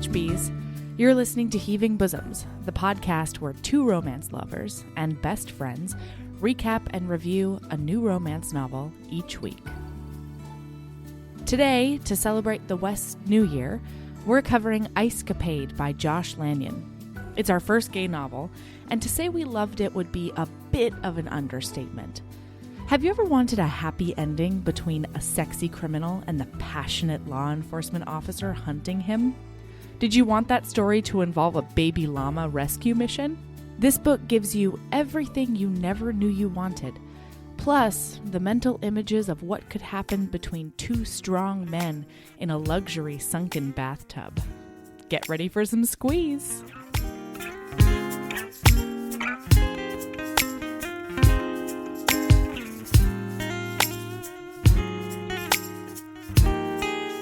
HBs. You're listening to Heaving Bosoms, the podcast where two romance lovers and best friends recap and review a new romance novel each week. Today, to celebrate the West New Year, we're covering Icecapade by Josh Lanyon. It's our first gay novel, and to say we loved it would be a bit of an understatement. Have you ever wanted a happy ending between a sexy criminal and the passionate law enforcement officer hunting him? Did you want that story to involve a baby llama rescue mission? This book gives you everything you never knew you wanted, plus the mental images of what could happen between two strong men in a luxury sunken bathtub. Get ready for some squeeze.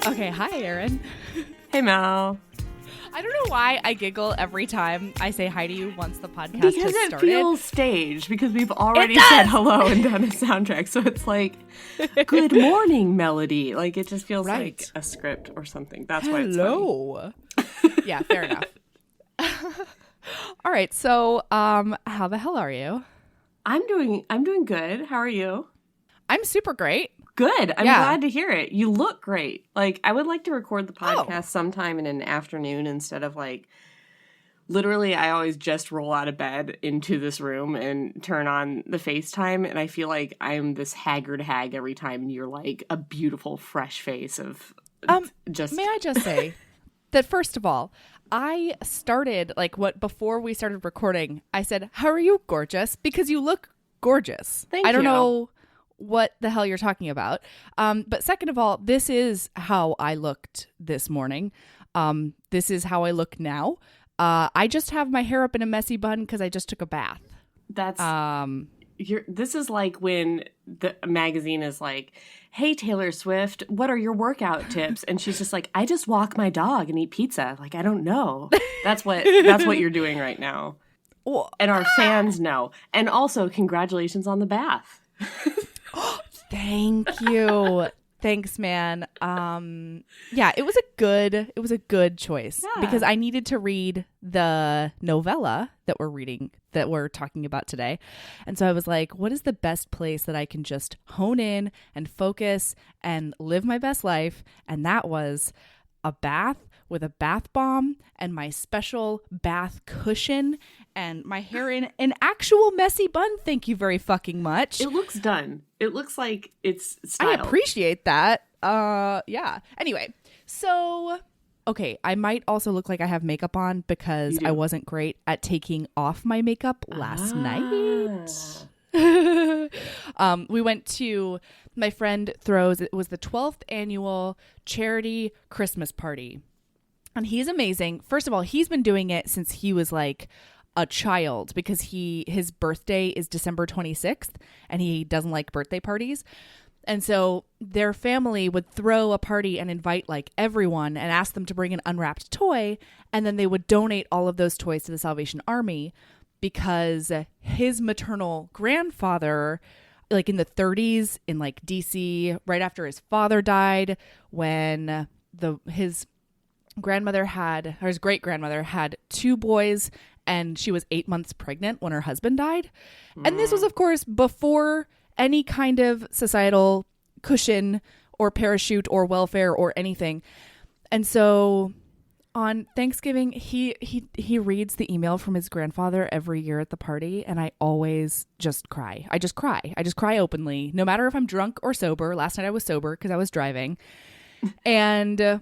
Okay, hi, Erin. Hey, Mel. I don't know why I giggle every time I say hi to you once the podcast Because has it started. feels staged, because we've already said hello and done a soundtrack, so it's like, good morning, melody. Like, it just feels like a script or something. That's why it's hello. Yeah, fair enough. All right, so how the hell are you? I'm doing good. How are you? I'm super great. Good. I'm glad to hear it. You look great. Like, I would like to record the podcast sometime in an afternoon instead of like, literally, I always just roll out of bed into this room and turn on the FaceTime, and I feel like I'm this haggard hag every time, and you're like a beautiful, fresh face of just... May I just say that, first of all, I started, before we started recording, I said, how are you, gorgeous? Because you look gorgeous. Thank you. I don't know what the hell you're talking about. But second of all, this is how I looked this morning. This is how I look now. I just have my hair up in a messy bun because I just took a bath. That's this is like when the magazine is like, hey, Taylor Swift, what are your workout tips? And she's just like, I just walk my dog and eat pizza. Like, I don't know. That's what you're doing right now. And our fans know. And also, congratulations on the bath. Thank you. Thanks, man. Yeah, it was a good choice because I needed to read the novella that we're talking about today. And so I was like, what is the best place that I can just hone in and focus and live my best life? And that was a bath with a bath bomb and my special bath cushion and my hair in an actual messy bun. Thank you very fucking much. It looks done. It looks like it's styled. I appreciate that. Yeah. Anyway, so, okay, I might also look like I have makeup on because I wasn't great at taking off my makeup last night. We went to my friend throws, it was the 12th annual charity Christmas party. And he's amazing. First of all, he's been doing it since he was like a child because his birthday is December 26th and he doesn't like birthday parties. And so their family would throw a party and invite like everyone and ask them to bring an unwrapped toy. And then they would donate all of those toys to the Salvation Army because his maternal grandfather, like in the 30s in like DC, right after his father died, when his great grandmother had two boys and she was 8 months pregnant when her husband died. And this was, of course, before any kind of societal cushion or parachute or welfare or anything. And so on Thanksgiving, he reads the email from his grandfather every year at the party. And I always just cry. I just cry openly, no matter if I'm drunk or sober. Last night I was sober because I was driving. And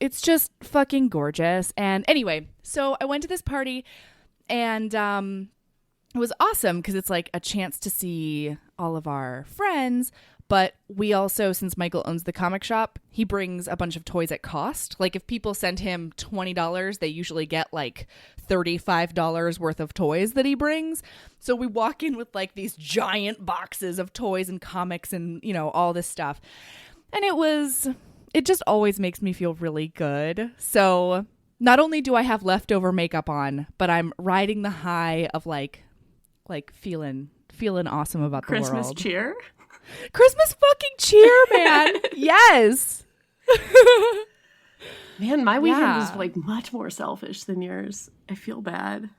it's just fucking gorgeous. And anyway, so I went to this party and it was awesome because it's like a chance to see all of our friends. But we also, since Michael owns the comic shop, he brings a bunch of toys at cost. Like if people send him $20, they usually get like $35 worth of toys that he brings. So we walk in with like these giant boxes of toys and comics and, all this stuff. And it just always makes me feel really good. So not only do I have leftover makeup on, but I'm riding the high of like feeling awesome about the world. Christmas cheer? Christmas fucking cheer, man. Yes. Man, my weekend was like much more selfish than yours. I feel bad,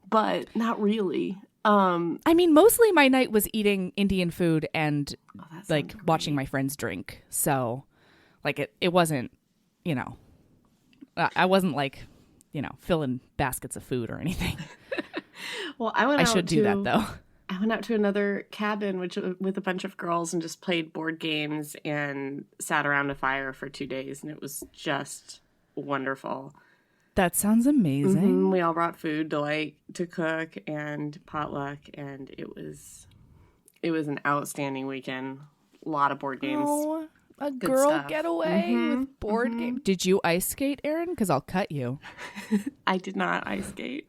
but not really. I mean, mostly my night was eating Indian food and like watching my friends drink. So like it wasn't, I wasn't like, filling baskets of food or anything. Well, I should do that though. I went out to another cabin with a bunch of girls and just played board games and sat around a fire for 2 days, and it was just wonderful. That sounds amazing. Mm-hmm. We all brought food to cook and potluck, and it was an outstanding weekend. A lot of board games. Oh, a girl stuff. Getaway with board game. Did you ice skate, Erin? Because I'll cut you. I did not ice skate.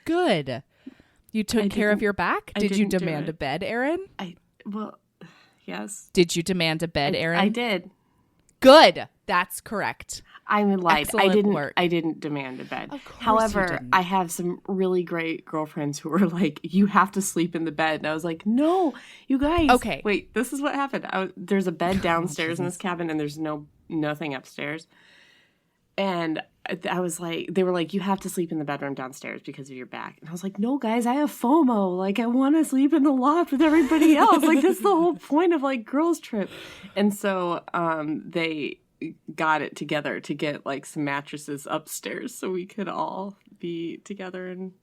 Good. You took care of your back? Did you demand a a bed, Erin? Yes. Did you demand a bed, Erin? I did. Good. That's correct. I lied. Excellent work. I didn't demand a bed. Of course However, you didn't. I have some really great girlfriends who were like, "You have to sleep in the bed," and I was like, "No, you guys." Okay. Wait, this is what happened. There's a bed downstairs in this cabin, and there's nothing upstairs. And I was like, they were like, "You have to sleep in the bedroom downstairs because of your back." And I was like, "No, guys, I have FOMO. Like, I want to sleep in the loft with everybody else. Like, that's the whole point of like girls' trip." And so, they got it together to get like some mattresses upstairs so we could all be together and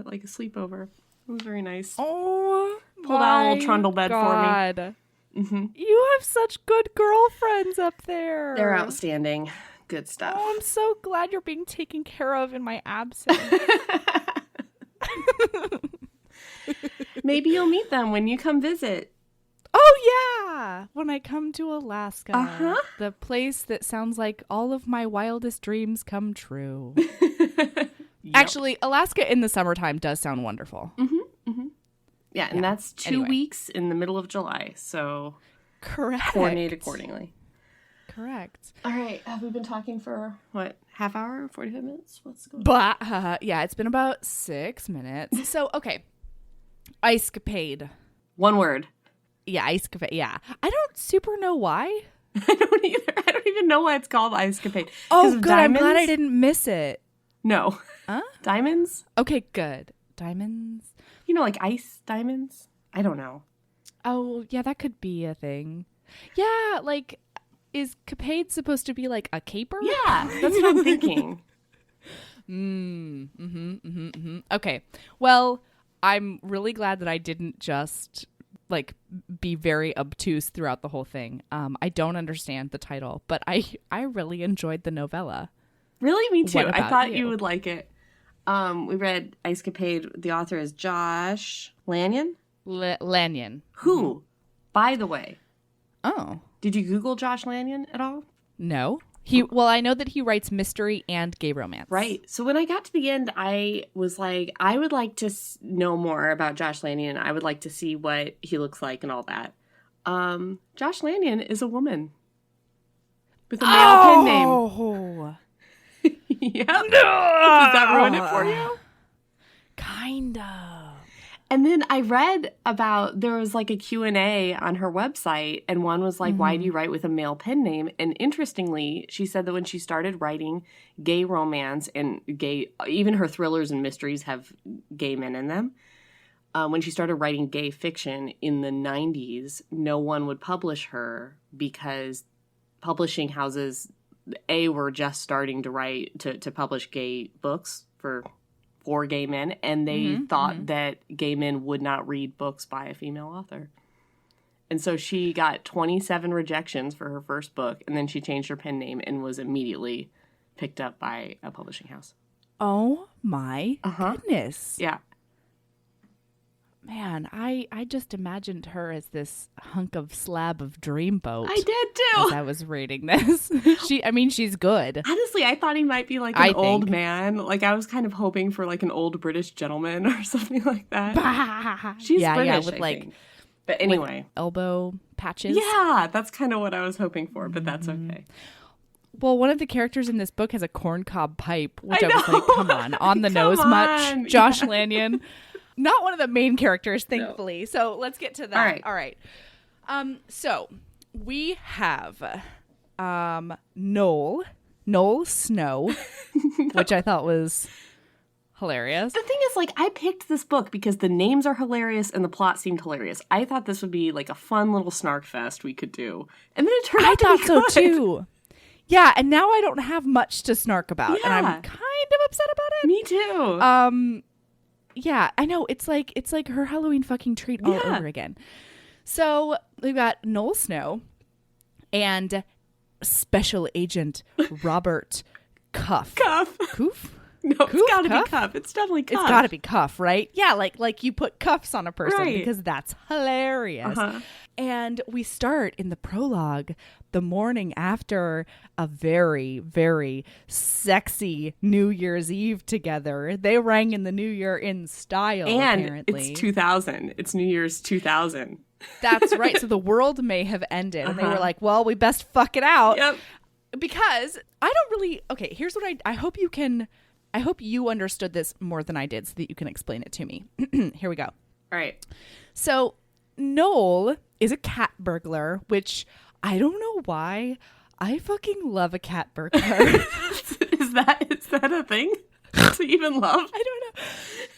like a sleepover. It was very nice. Oh, pulled out a little trundle bed for me. Mm-hmm. You have such good girlfriends up there. They're outstanding. Good stuff. Oh, I'm so glad you're being taken care of in my absence. Maybe you'll meet them when you come visit. Oh, yeah. When I come to Alaska. Uh-huh. The place that sounds like all of my wildest dreams come true. Yep. Actually, Alaska in the summertime does sound wonderful. Mm-hmm. Mm-hmm. Yeah, and that's 2 weeks in the middle of July. So correct. Coordinate accordingly. Correct. All right. Have we been talking for, what, half hour, 45 minutes? What's going on? But, yeah, it's been about 6 minutes. So, okay. Icecapade. One word. Yeah, Icecapade. Yeah. I don't super know why. I don't either. I don't even know why it's called Icecapade. Oh, good. Diamonds? I'm glad I didn't miss it. No. Huh? Diamonds? Okay, good. Diamonds? Like ice diamonds? I don't know. Oh, yeah, that could be a thing. Yeah, like, is capade supposed to be like a caper? Yeah, that's what I'm thinking. Okay. Well, I'm really glad that I didn't just like be very obtuse throughout the whole thing. I don't understand the title, but I really enjoyed the novella. Really? Me too. I thought you would like it. We read Icecapade. The author is Josh Lanyon. Lanyon. Who, by the way. Oh. Did you Google Josh Lanyon at all? No. Well, I know that he writes mystery and gay romance. Right. So when I got to the end, I was like, I would like to know more about Josh Lanyon. I would like to see what he looks like and all that. Josh Lanyon is a woman with a male pen name. Oh. Yeah. No! Does that ruin it for you? Kind of. And then I read about, there was like a Q&A on her website, and one was like, why do you write with a male pen name? And interestingly, she said that when she started writing gay romance and even her thrillers and mysteries have gay men in them. When she started writing gay fiction in the 90s, no one would publish her because publishing houses, were just starting to write, to publish gay books for gay men, and they thought that gay men would not read books by a female author. And so she got 27 rejections for her first book, and then she changed her pen name and was immediately picked up by a publishing house. Oh my goodness. Yeah. Man, I just imagined her as this hunk of slab of dreamboat. I did too. As I was reading this. She's good. Honestly, I thought he might be like an old man. Like I was kind of hoping for like an old British gentleman or something like that. She's British, with I think. But anyway. Elbow patches. Yeah, that's kind of what I was hoping for, but that's okay. Well, one of the characters in this book has a corncob pipe, which I was like, come on the nose much, Josh Lanyon. Not one of the main characters, thankfully. No. So let's get to that. All right. So we have Noel, Noel Snow, which I thought was hilarious. The thing is, like, I picked this book because the names are hilarious and the plot seemed hilarious. I thought this would be like a fun little snark fest we could do. And then it turned out to be good. I thought so too. Yeah, and now I don't have much to snark about, and I'm kind of upset about it. Me too. Yeah, I know. It's like her Halloween fucking treat all over again. So we've got Noel Snow and Special Agent Robert Cuff. Coof? No, it's gotta be Cuff. It's definitely Cuff. It's gotta be Cuff, right? Yeah, like you put cuffs on a person because that's hilarious. And we start in the prologue the morning after a very, very sexy New Year's Eve together. They rang in the new year in style, and apparently. It's 2000. It's New Year's 2000. That's right. So the world may have ended. And they were like, well, we best fuck it out. Yep. Because I don't really... Okay, here's what I hope you can... I hope you understood this more than I did so that you can explain it to me. Here we go. All right. So Noel is a cat burglar, which I don't know why. I fucking love a cat burglar. Is that a thing to even love? I don't know.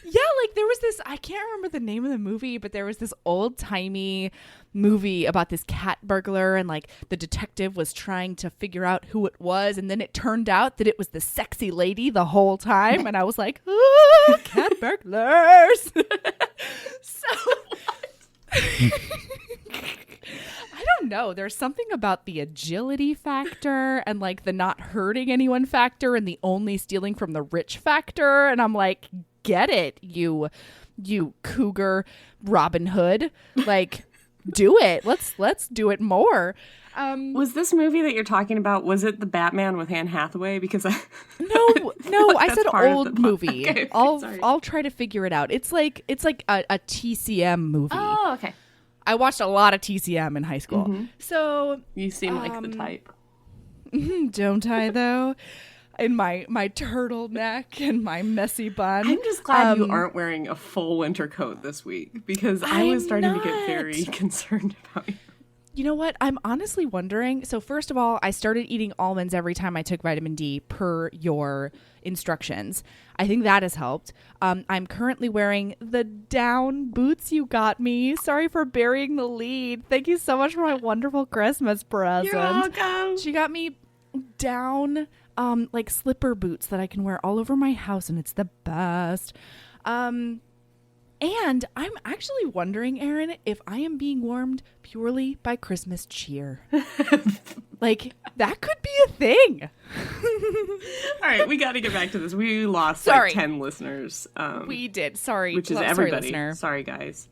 Yeah, like there was this, I can't remember the name of the movie, but there was this old timey movie about this cat burglar, and like the detective was trying to figure out who it was, and then it turned out that it was the sexy lady the whole time, and I was like, ooh, cat burglars. So I don't know. There's something about the agility factor and like the not hurting anyone factor and the only stealing from the rich factor. And I'm like, get it, you cougar Robin Hood. Like, do it. Let's do it more. Was this movie that you're talking about, was it the Batman with Anne Hathaway? Because No, I said old movie. Okay, I'll try to figure it out. It's like a TCM movie. Oh, okay. I watched a lot of TCM in high school. Mm-hmm. So you seem like the type. Don't I though? In my turtleneck and my messy bun. I'm just glad you aren't wearing a full winter coat this week, because I was starting to get very concerned about you. You know what? I'm honestly wondering. So first of all, I started eating almonds every time I took vitamin D per your instructions. I think that has helped. I'm currently wearing the down boots you got me. Sorry for burying the lead. Thank you so much for my wonderful Christmas present. You're welcome. She got me down like slipper boots that I can wear all over my house, and it's the best. And I'm actually wondering, Erin, if I am being warmed purely by Christmas cheer. Like, that could be a thing. All right, we got to get back to this. We lost like 10 listeners. We did. Sorry. Which is everybody. Listener. Sorry, guys.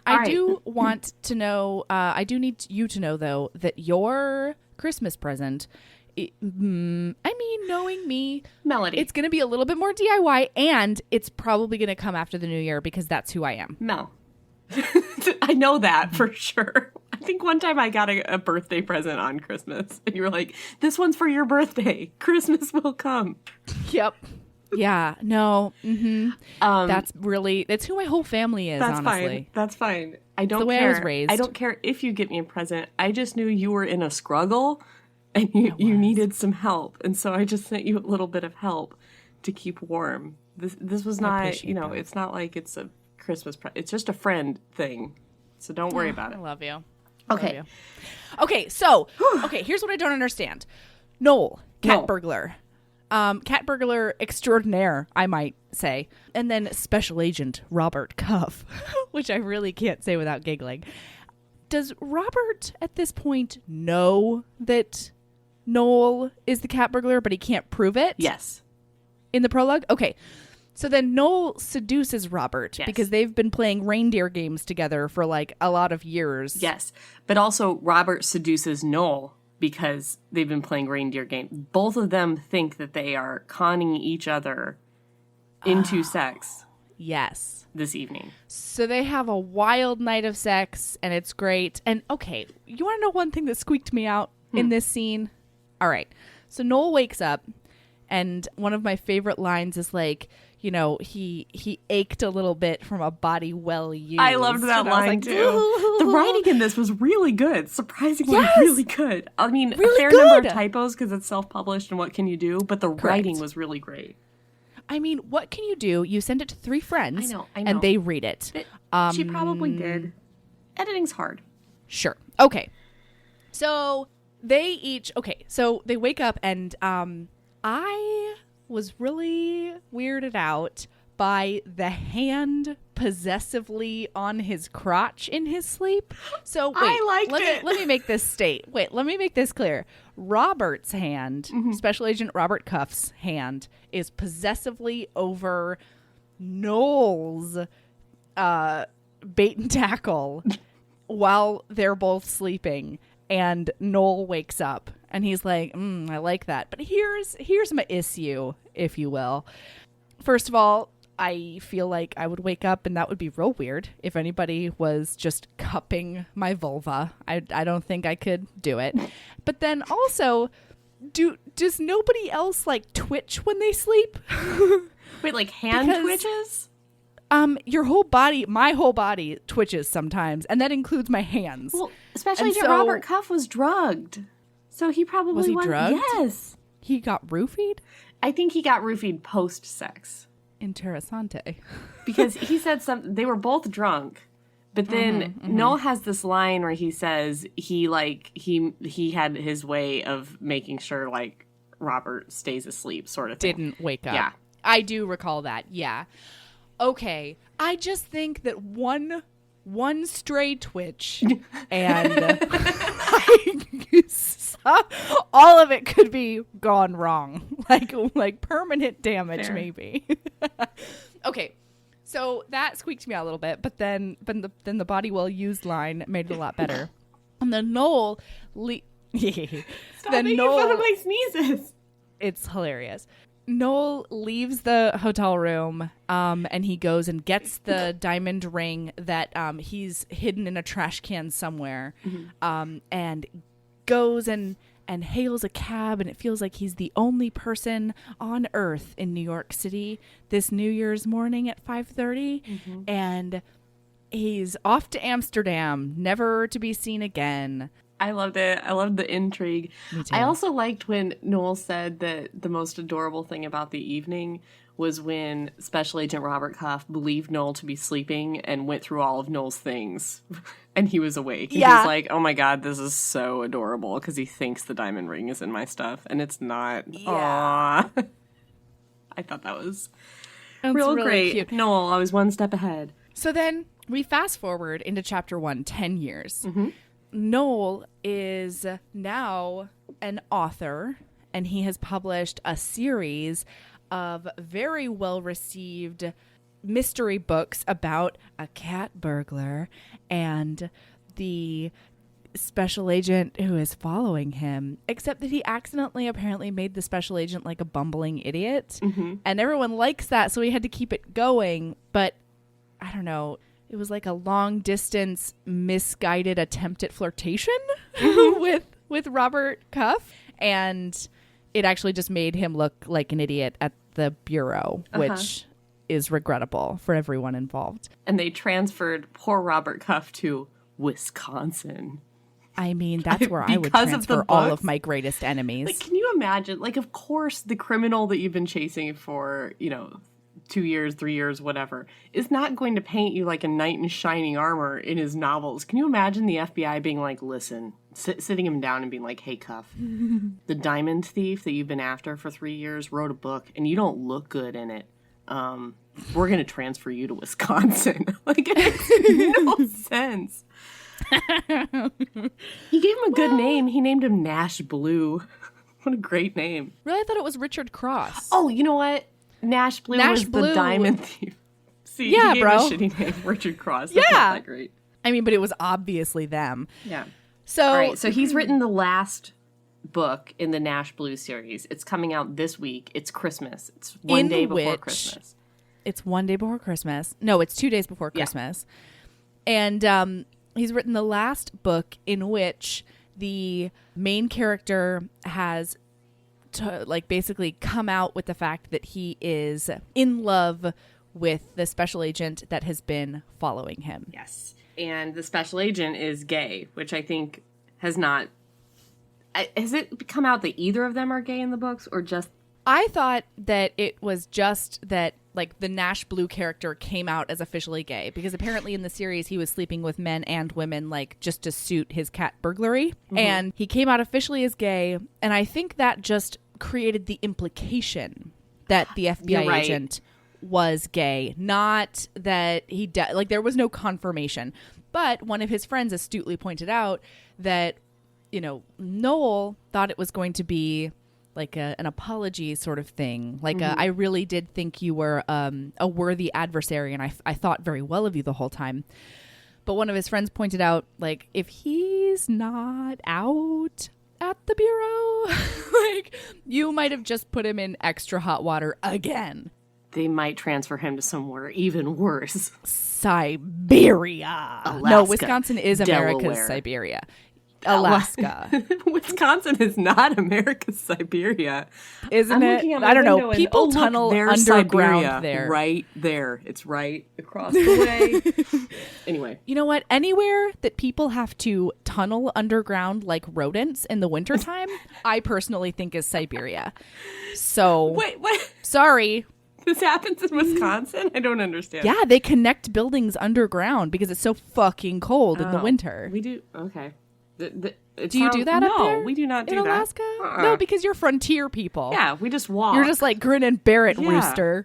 I do want to know, I do need you to know, though, that your Christmas present... knowing me, Melody, it's going to be a little bit more DIY, and it's probably going to come after the new year because that's who I am. Mel. I know that for sure. I think one time I got a birthday present on Christmas, and you were like, this one's for your birthday. Christmas will come. Yep. Yeah. No. Mm-hmm. That's who my whole family is, that's honestly. Fine. That's fine. I don't the way care. I was raised. I don't care if you get me a present. I just knew you were in a struggle. And you needed some help. And so I just sent you a little bit of help to keep warm. This was not, that. It's not like it's a Christmas it's just a friend thing. So don't worry about it. I love you. Okay. Okay, so, here's what I don't understand. Noel, cat burglar. Cat burglar extraordinaire, I might say. And then Special Agent Robert Cuff, which I really can't say without giggling. Does Robert at this point know that Noel is the cat burglar, but he can't prove it? Yes. In the prologue? Okay. So then Noel seduces Robert because they've been playing reindeer games together for like a lot of years. Yes. But also Robert seduces Noel because they've been playing reindeer games. Both of them think that they are conning each other into sex. Yes. This evening. So they have a wild night of sex, and it's great. And okay, you want to know one thing that squeaked me out in this scene? All right. So Noel wakes up, and one of my favorite lines is like, he ached a little bit from a body well used. I loved that line too. The writing in this was really good, surprisingly really good. I mean, really a fair number of typos because it's self-published and what can you do, but the writing was really great. I mean, what can you do? You send it to 3 friends, I know. and they read it. She probably did. Editing's hard. Sure. Okay. So they wake up, and I was really weirded out by the hand possessively on his crotch in his sleep. So wait, let me make this clear. Robert's hand, Special Agent Robert Cuff's hand, is possessively over Noel's bait and tackle while they're both sleeping, and Noel wakes up and he's like, I like that. But here's my issue, if you will. First of all, I feel like I would wake up and that would be real weird if anybody was just cupping my vulva. I don't think I could do it. But then also, does nobody else like twitch when they sleep? Wait, like hand twitches? Your whole body, my whole body twitches sometimes, and that includes my hands. Well, especially Robert Cuff was drugged. So he probably was drugged? Yes. He got roofied? I think he got roofied post-sex. Interessante. Because he said something, they were both drunk, but then Noel has this line where he says he had his way of making sure like Robert stays asleep sort of thing. Didn't wake up. Yeah. I do recall that. Yeah. Okay. I just think that one stray twitch and all of it could be gone wrong. Like permanent damage, maybe. Okay. So that squeaked me out a little bit, but then the body well used line made it a lot better. And then Noel Stop making fun of my sneezes. It's hilarious. Noel leaves the hotel room and he goes and gets the diamond ring that he's hidden in a trash can somewhere, and goes and hails a cab, and it feels like he's the only person on earth in New York City this New Year's morning at 5:30, and he's off to Amsterdam, never to be seen again. I loved it. I loved the intrigue. Me too. I also liked when Noel said that the most adorable thing about the evening was when Special Agent Robert Cuff believed Noel to be sleeping and went through all of Noel's things and he was awake. And he was like, oh my God, this is so adorable because he thinks the diamond ring is in my stuff and it's not. Yeah. Aww. I thought that was really great. Cute. Noel, I was one step ahead. So then we fast forward into chapter 1, 10 years. Noel is now an author, and he has published a series of very well-received mystery books about a cat burglar and the special agent who is following him, except that he accidentally apparently made the special agent like a bumbling idiot, and everyone likes that, so he had to keep it going. But I don't know. It was like a long distance misguided attempt at flirtation with Robert Cuff. And it actually just made him look like an idiot at the bureau, which is regrettable for everyone involved. And they transferred poor Robert Cuff to Wisconsin. I mean, that's where I would transfer all of my greatest enemies. Like, can you imagine? Like, of course, the criminal that you've been chasing for, 2 years, 3 years, whatever, is not going to paint you like a knight in shining armor in his novels. Can you imagine the FBI being like, listen, sitting him down and being like, hey, Cuff, the diamond thief that you've been after for 3 years wrote a book and you don't look good in it. We're going to transfer you to Wisconsin. Like, it makes no sense. He gave him a good name. He named him Nash Blue. What a great name. Really? I thought it was Richard Cross. Oh, you know what? Nash Blue was the diamond thief. See, yeah, he gave bro. a shitty name, Richard Cross. That's not that great. I mean, but it was obviously them. Yeah. So, all right, so he's written the last book in the Nash Blue series. It's coming out this week. It's Christmas. It's one day before Christmas. It's 1 day before Christmas. No, it's 2 days before Christmas. Yeah. And he's written the last book in which the main character has basically come out with the fact that he is in love with the special agent that has been following him. Yes. And the special agent is gay, which I think has not... Has it come out that either of them are gay in the books, or just... I thought that it was just that, like, the Nash Blue character came out as officially gay, because apparently in the series he was sleeping with men and women, like, just to suit his cat burglary. Mm-hmm. And he came out officially as gay, and I think that just created the implication that the FBI agent was gay. Not that he... like, there was no confirmation. But one of his friends astutely pointed out that, you know, Noel thought it was going to be... like an apology sort of thing. Like, I really did think you were a worthy adversary, and I thought very well of you the whole time. But one of his friends pointed out, like, if he's not out at the Bureau, like, you might have just put him in extra hot water again. They might transfer him to somewhere even worse. Siberia. Alaska, no, Wisconsin is Delaware. America's Siberia. Alaska. Wisconsin is not America's Siberia. Isn't it? I don't know. People tunnel underground Siberia, there. Right there. It's right across the way. Anyway. You know what? Anywhere that people have to tunnel underground like rodents in the wintertime, I personally think is Siberia. So, wait, what? Sorry. This happens in Wisconsin? I don't understand. Yeah, they connect buildings underground because it's so fucking cold in the winter. We do? Okay. Do you do that up there? No, we do not do in that. Alaska? No, because you're frontier people. Yeah, we just walk. You're just like Grin and Bear It, Rooster.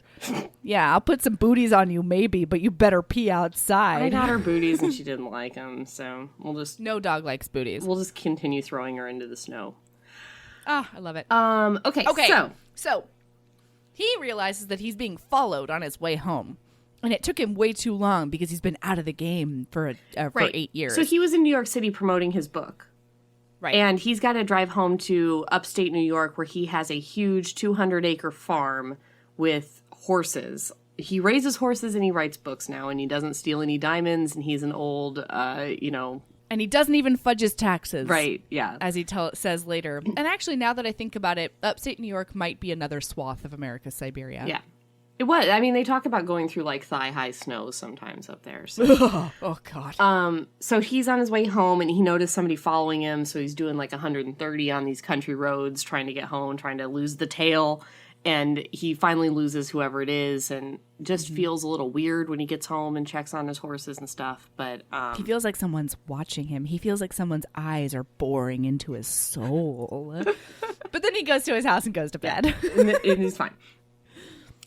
Yeah, I'll put some booties on you maybe, but you better pee outside. I got her booties and she didn't like them, so we'll just... No dog likes booties. We'll just continue throwing her into the snow. Ah, I love it. Okay, so he realizes that he's being followed on his way home. And it took him way too long because he's been out of the game for 8 years. So he was in New York City promoting his book. Right. And he's got to drive home to upstate New York where he has a huge 200-acre farm with horses. He raises horses and he writes books now, and he doesn't steal any diamonds, and he's an old, And he doesn't even fudge his taxes. Right, yeah. As he says later. And actually, now that I think about it, upstate New York might be another swath of America's Siberia. Yeah. It was. I mean, they talk about going through, like, thigh-high snow sometimes up there. So. Oh, God. So he's on his way home, and he noticed somebody following him, so he's doing, like, 130 on these country roads, trying to get home, trying to lose the tail, and he finally loses whoever it is, and just feels a little weird when he gets home and checks on his horses and stuff, but... he feels like someone's watching him. He feels like someone's eyes are boring into his soul. But then he goes to his house and goes to bed. Yeah, and he's fine.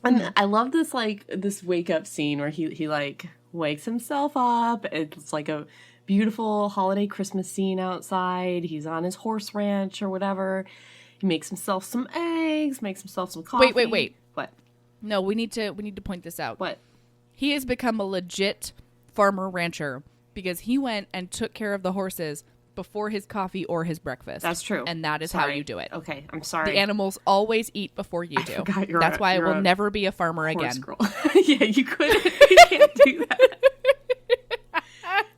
And I love this, like, this wake-up scene where he like, wakes himself up. It's like a beautiful holiday Christmas scene outside. He's on his horse ranch or whatever. He makes himself some eggs, makes himself some coffee. Wait. What? No, we need to point this out. What? He has become a legit farmer rancher because he went and took care of the horses before his coffee or his breakfast. That's true. And that is how you do it. Okay, I'm sorry. The animals always eat before you do. That's why I will never be a farmer again. Girl. Yeah, you couldn't. You can't do that.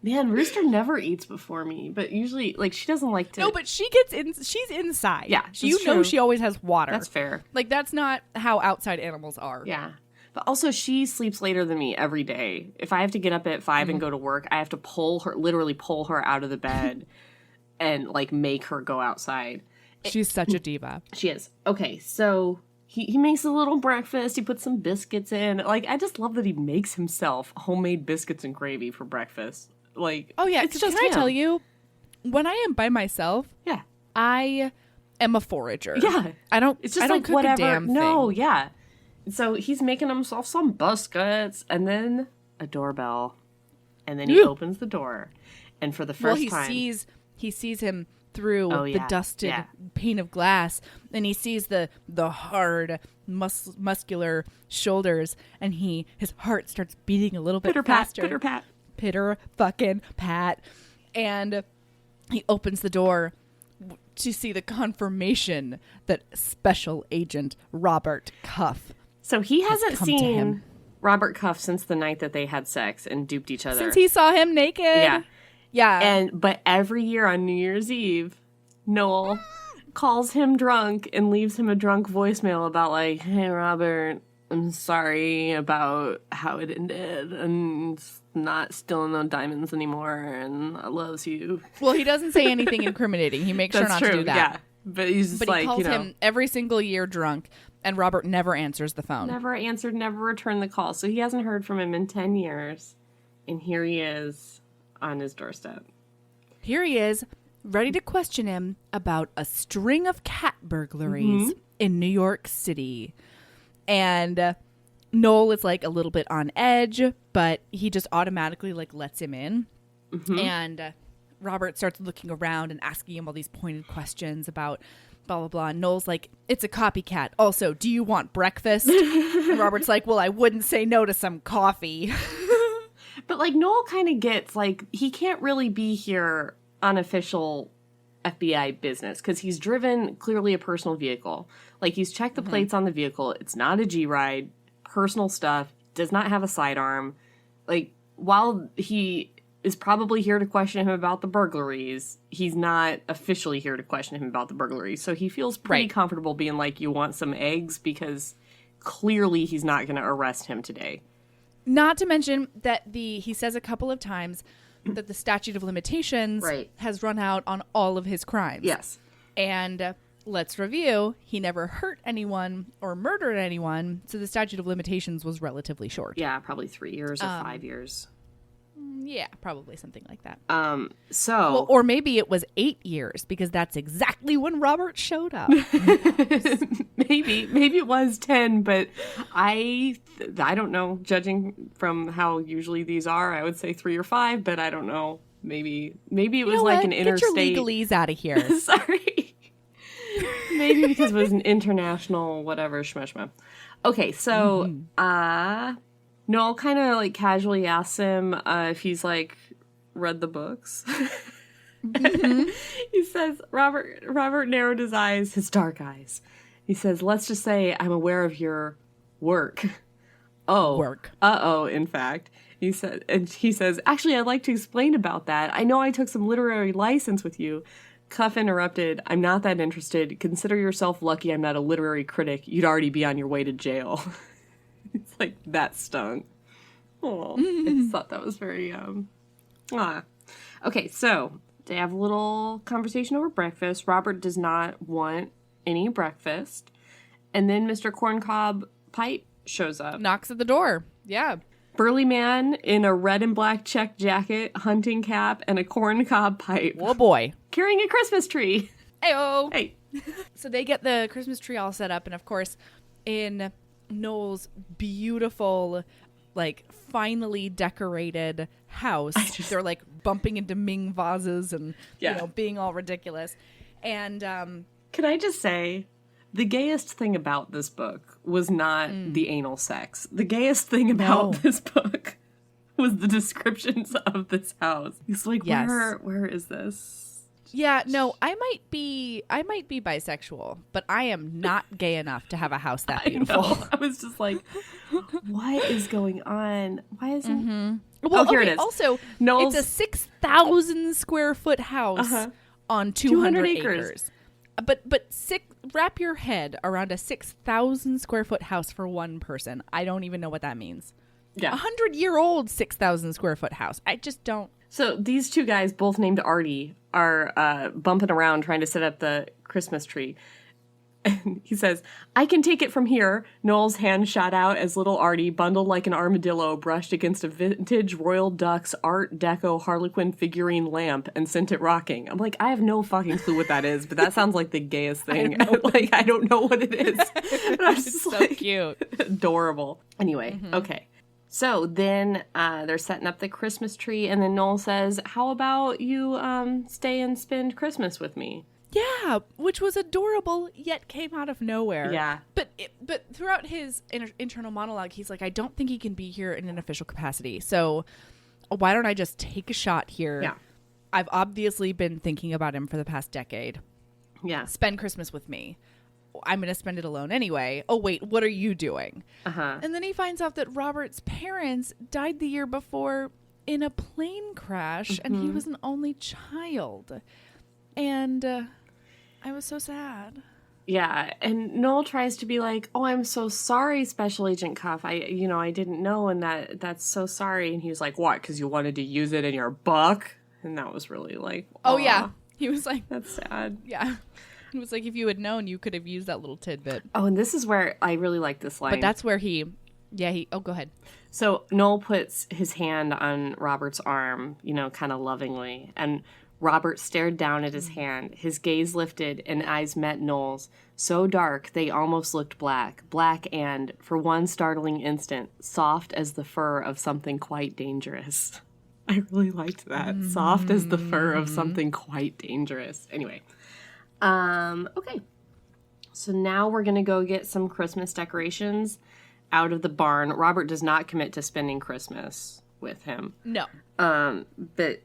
Man, Rooster never eats before me, but usually, like, she doesn't like to... No, but she gets in. She's inside. Yeah, you know she always has water. That's fair. Like, that's not how outside animals are. Yeah. But also, she sleeps later than me every day. If I have to get up at 5 and go to work, I have to literally pull her out of the bed and, like, make her go outside. She's such a diva. She is. Okay, so he makes a little breakfast. He puts some biscuits in. Like, I just love that he makes himself homemade biscuits and gravy for breakfast. Like, oh, yeah. it's just can I tell you, when I am by myself, yeah, I am a forager. Yeah. It's just like cook whatever. A damn thing. No, thing. yeah. So he's making himself some biscuits, and then a doorbell, and then he opens the door, and for the first time, he sees him through the dusted pane of glass, and he sees the hard muscular shoulders, and his heart starts beating a little bit faster. Pitter pat. Pitter fucking pat. And he opens the door to see the confirmation that Special Agent Robert Cuff. So he hasn't seen Robert Cuff since the night that they had sex and duped each other. Since he saw him naked. Yeah. Yeah. But every year on New Year's Eve, Noel calls him drunk and leaves him a drunk voicemail about like, hey, Robert, I'm sorry about how it ended and not stealing no diamonds anymore and I loves you. Well, he doesn't say anything incriminating. He makes sure not to do that. Yeah. But he's just he calls him every single year drunk, and Robert never answers the phone. Never answered, never returned the call. So he hasn't heard from him in 10 years. And here he is on his doorstep. Here he is, ready to question him about a string of cat burglaries in New York City. And Noel is like a little bit on edge, but he just automatically like lets him in. And Robert starts looking around and asking him all these pointed questions about blah, blah, blah. And Noel's like, it's a copycat. Also, do you want breakfast? And Robert's like, well, I wouldn't say no to some coffee. But like Noel kind of gets like, he can't really be here on official FBI business because he's driven clearly a personal vehicle. Like he's checked the plates on the vehicle. It's not a G-Ride, personal stuff, does not have a sidearm. Like while he is probably here to question him about the burglaries, he's not officially here to question him about the burglaries. So he feels pretty comfortable being like, you want some eggs? Because clearly he's not going to arrest him today. Not to mention that he says a couple of times that the statute of limitations has run out on all of his crimes. Yes. And let's review, he never hurt anyone or murdered anyone, so the statute of limitations was relatively short. Yeah, probably 3 years or 5 years. Yeah, probably something like that. Well, or maybe it was 8 years because that's exactly when Robert showed up. maybe it was 10, but I don't know. Judging from how usually these are, I would say 3 or 5, but I don't know. Maybe it was like an interstate. Get your legalese out of here. Sorry. Maybe because it was an international whatever shmeshma. Okay, so Noel kind of like casually asks him if he's like read the books. He says, Robert narrowed his eyes, his dark eyes. He says, let's just say I'm aware of your work. Oh. Work. Uh-oh, in fact. He says, actually, I'd like to explain about that. I know I took some literary license with you. Cuff interrupted, I'm not that interested. Consider yourself lucky I'm not a literary critic. You'd already be on your way to jail. It's like, that stung. Oh, I just thought that was very, Okay, so they have a little conversation over breakfast. Robert does not want any breakfast. And then Mr. Corncob Pipe shows up. Knocks at the door. Yeah. Burly man in a red and black check jacket, hunting cap, and a corncob pipe. Oh, boy. Carrying a Christmas tree. Hey-oh. Hey. So they get the Christmas tree all set up. And, of course, in Noel's beautiful, like, finely decorated house, they're, like, bumping into Ming vases and, you know, being all ridiculous. And can I just say, the gayest thing about this book was not the anal sex. The gayest thing about this book was the descriptions of this house. It's like, where is this? Yeah, no, I might be bisexual, but I am not gay enough to have a house that beautiful. I was just like, what is going on? Why isn't Well, here it is. Also, Noel's... it's a 6,000 square foot house on 200 acres. But wrap your head around a 6,000 square foot house for one person. I don't even know what that means. Yeah. 100-year-old 6,000 square foot house. I just don't. So these two guys, both named Artie, are bumping around trying to set up the Christmas tree. And he says, I can take it from here. Noel's hand shot out as little Artie, bundled like an armadillo, brushed against a vintage Royal Ducks Art Deco Harlequin figurine lamp and sent it rocking. I'm like, I have no fucking clue what that is, but that sounds like the gayest thing. I don't know what it is. But I'm just so like, cute. Adorable. Anyway, okay. So then they're setting up the Christmas tree, and then Noel says, how about you stay and spend Christmas with me? Yeah, which was adorable, yet came out of nowhere. Yeah. But throughout his internal monologue, he's like, I don't think he can be here in an official capacity. So why don't I just take a shot here? Yeah. I've obviously been thinking about him for the past decade. Yeah. Spend Christmas with me. I'm going to spend it alone anyway. Oh, wait, what are you doing? And then he finds out that Robert's parents died the year before in a plane crash, and he was an only child. And I was so sad. Yeah, and Noel tries to be like, "Oh, I'm so sorry, Special Agent Cuff. I didn't know, and that's so sorry." And he was like, "What? Because you wanted to use it in your book?" And that was really like, aw, oh yeah, he was like, "That's sad." Yeah, he was like, if you had known, you could have used that little tidbit. Oh, and this is where I really like this line. But that's where oh, go ahead. So Noel puts his hand on Robert's arm, kind of lovingly, and Robert stared down at his hand. His gaze lifted, and eyes met Noel's, so dark they almost looked black and, for one startling instant, soft as the fur of something quite dangerous. I really liked that. Soft as the fur of something quite dangerous. Anyway. Okay. So now we're going to go get some Christmas decorations out of the barn. Robert does not commit to spending Christmas with him. No. But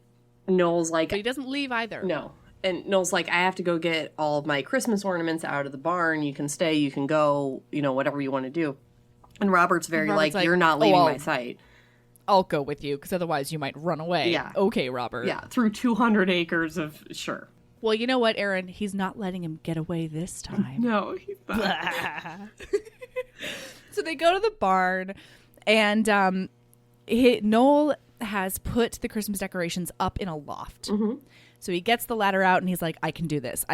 Noel's like... But he doesn't leave either. No. And Noel's like, I have to go get all of my Christmas ornaments out of the barn. You can stay, you can go, whatever you want to do. And Robert's like, you're not leaving my sight. I'll go with you, because otherwise you might run away. Yeah. Okay, Robert. Yeah, through 200 acres of... Sure. Well, you know what, Erin? He's not letting him get away this time. No, he's not. So they go to the barn, and Noel has put the Christmas decorations up in a loft. Mm-hmm. So he gets the ladder out, and he's like, I can do this.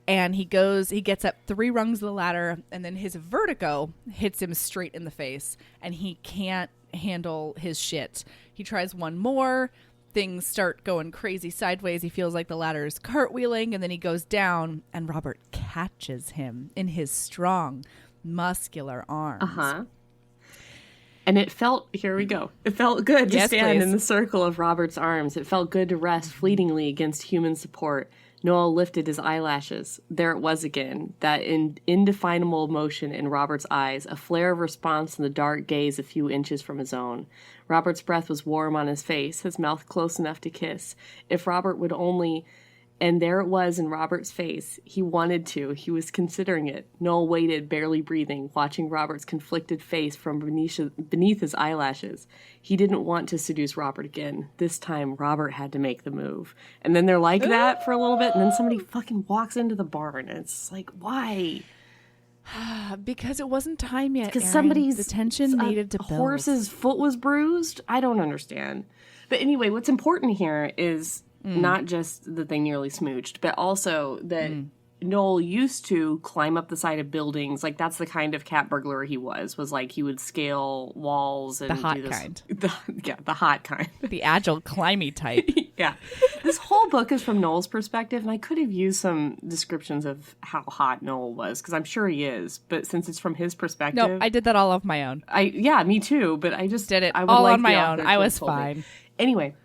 And he gets up 3 rungs of the ladder, and then his vertigo hits him straight in the face, and he can't handle his shit. He tries one more. Things start going crazy sideways. He feels like the ladder is cartwheeling, and then he goes down, and Robert catches him in his strong, muscular arms. Uh-huh. And it felt good to stand in the circle of Robert's arms. It felt good to rest fleetingly against human support. Noel lifted his eyelashes. There it was again, that indefinable motion in Robert's eyes, a flare of response in the dark gaze a few inches from his own. Robert's breath was warm on his face, his mouth close enough to kiss. If Robert would only... And there it was in Robert's face. He wanted to. He was considering it. Noel waited, barely breathing, watching Robert's conflicted face from beneath his eyelashes. He didn't want to seduce Robert again. This time, Robert had to make the move. And then they're like that for a little bit, and then somebody fucking walks into the barn. And it's like, why? Because it wasn't time yet, Because Erin. somebody's... The tension needed to build. Horse's foot was bruised? I don't understand. But anyway, what's important here is... Not just that they nearly smooched, but also that Noel used to climb up the side of buildings. Like, that's the kind of cat burglar he was like, he would scale walls and the hot do this, kind. The hot kind. The agile, climby type. Yeah. This whole book is from Noel's perspective, and I could have used some descriptions of how hot Noel was, because I'm sure he is, but since it's from his perspective... No, I did that all off my own. Yeah, me too, but I just... Did it I would all like on my own. I was told me. fine. Anyway...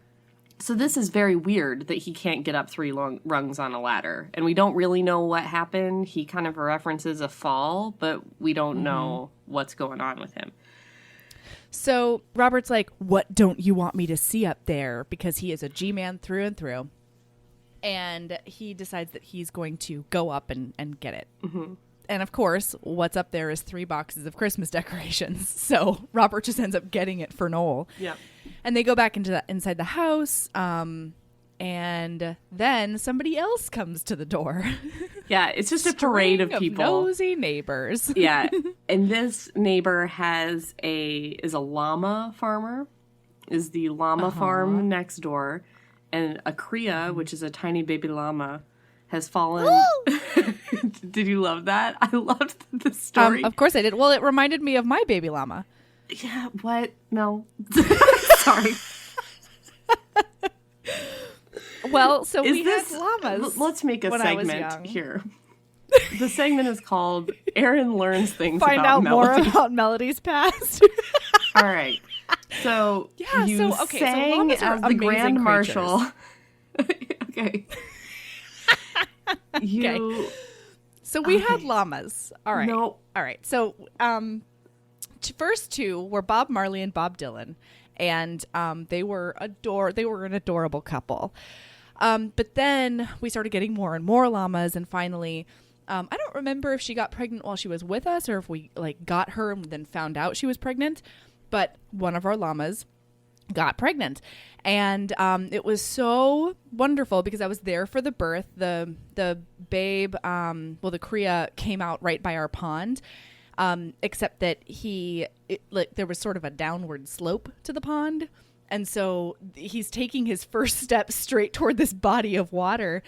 So this is very weird that he can't get up 3 rungs on a ladder. And we don't really know what happened. He kind of references a fall, but we don't know what's going on with him. So Robert's like, what don't you want me to see up there? Because he is a G-man through and through. And he decides that he's going to go up and get it. Mm-hmm. And of course, what's up there is 3 boxes of Christmas decorations. So Robert just ends up getting it for Noel. Yeah. And they go back inside the house. And then somebody else comes to the door. Yeah, it's just a parade of people. Nosy neighbors. Yeah. And this neighbor is a llama farmer. Is the llama farm next door. And a cria, which is a tiny baby llama, has fallen. Did you love that? I loved the story. Of course I did. Well, it reminded me of my baby llama. Yeah, what? No. Sorry. Well, so we had llamas. Let's make a segment here. The segment is called Erin Learns Things About Melody. Find out more about Melody's past. All right. So you sang as the Grand Marshal. Okay. So we had llamas. All right. No. All right. So first 2 were Bob Marley and Bob Dylan, and they were an adorable couple. But then we started getting more and more llamas, and finally, I don't remember if she got pregnant while she was with us or if we got her and then found out she was pregnant. But one of our llamas got pregnant. And it was so wonderful because I was there for the birth. The babe, the Cria came out right by our pond, except that there was sort of a downward slope to the pond. And so he's taking his first step straight toward this body of water.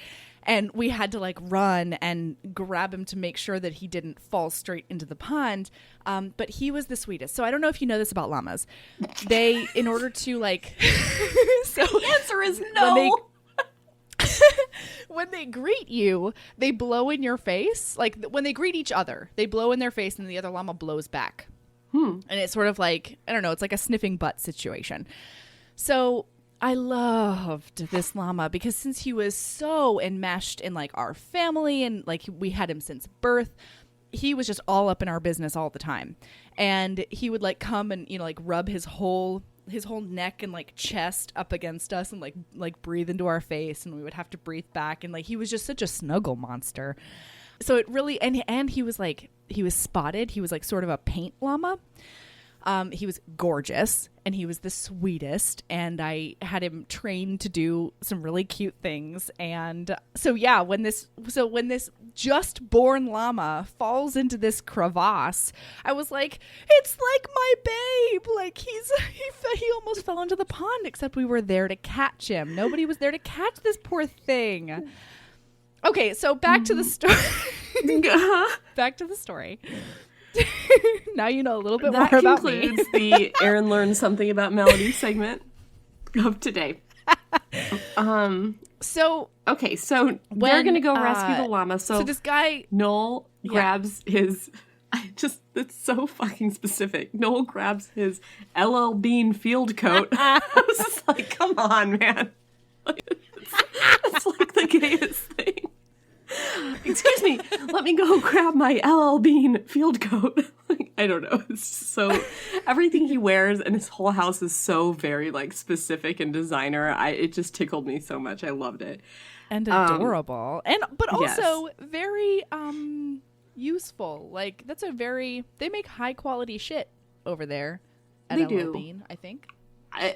And we had to like run and grab him to make sure that he didn't fall straight into the pond. But he was the sweetest. So I don't know if you know this about llamas. They, in order to like, so the answer is no. When they greet you, they blow in your face. Like when they greet each other, they blow in their face and the other llama blows back. And it's sort of like, I don't know, it's like a sniffing butt situation. So I loved this llama because since he was so enmeshed in like our family and like we had him since birth, he was just all up in our business all the time. And he would like come and, like rub his whole neck and like chest up against us and like breathe into our face, and we would have to breathe back. And like, he was just such a snuggle monster. So it really, and he was spotted. He was like sort of a paint llama. He was gorgeous and he was the sweetest, and I had him trained to do some really cute things. And so, yeah, when this just born llama falls into this crevasse, I was like, it's like my babe. Like he almost fell into the pond, except we were there to catch him. Nobody was there to catch this poor thing. Okay. So back to the story. Back to the story. Now you know a little bit more about me. That concludes the Erin learned something about Melody segment of today. So they're gonna go rescue the llama. So this guy Noel grabs his. It's so fucking specific. Noel grabs his LL Bean field coat. I was just like, come on, man. It's like the gayest thing. Excuse me, let me go grab my LL Bean field coat. I don't know. It's so everything he wears and his whole house is so very like specific and designer. It just tickled me so much. I loved it. And adorable. But also very useful. Like they make high quality shit over there at LL Bean, I think.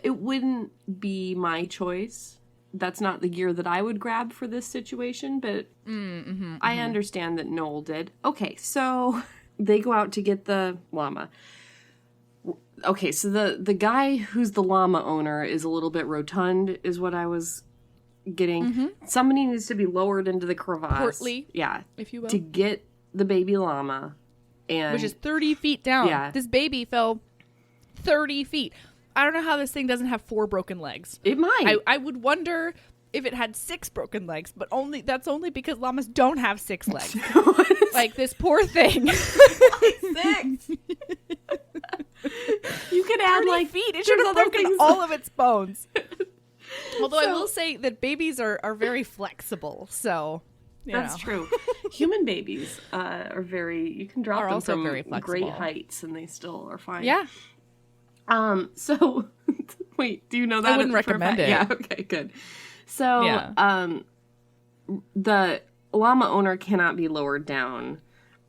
It wouldn't be my choice. That's not the gear that I would grab for this situation, but I understand that Noel did. Okay, so they go out to get the llama. Okay, so the guy who's the llama owner is a little bit rotund, is what I was getting. Somebody needs to be lowered into the crevasse. Portly, if you will. To get the baby llama. Which is 30 feet down. Yeah. This baby fell 30 feet. I don't know how this thing doesn't have 4 broken legs. It might. I would wonder if it had 6 broken legs, but that's only because llamas don't have 6 legs. Like this poor thing. 6. You could add like feet. It should have broken all of its bones. Although I will say that babies are very flexible, so that's true. Human babies are very. You can drop them from very great heights, and they still are fine. Yeah. So wait, do you know that? I wouldn't recommend it. Yeah, okay, good. So, the llama owner cannot be lowered down.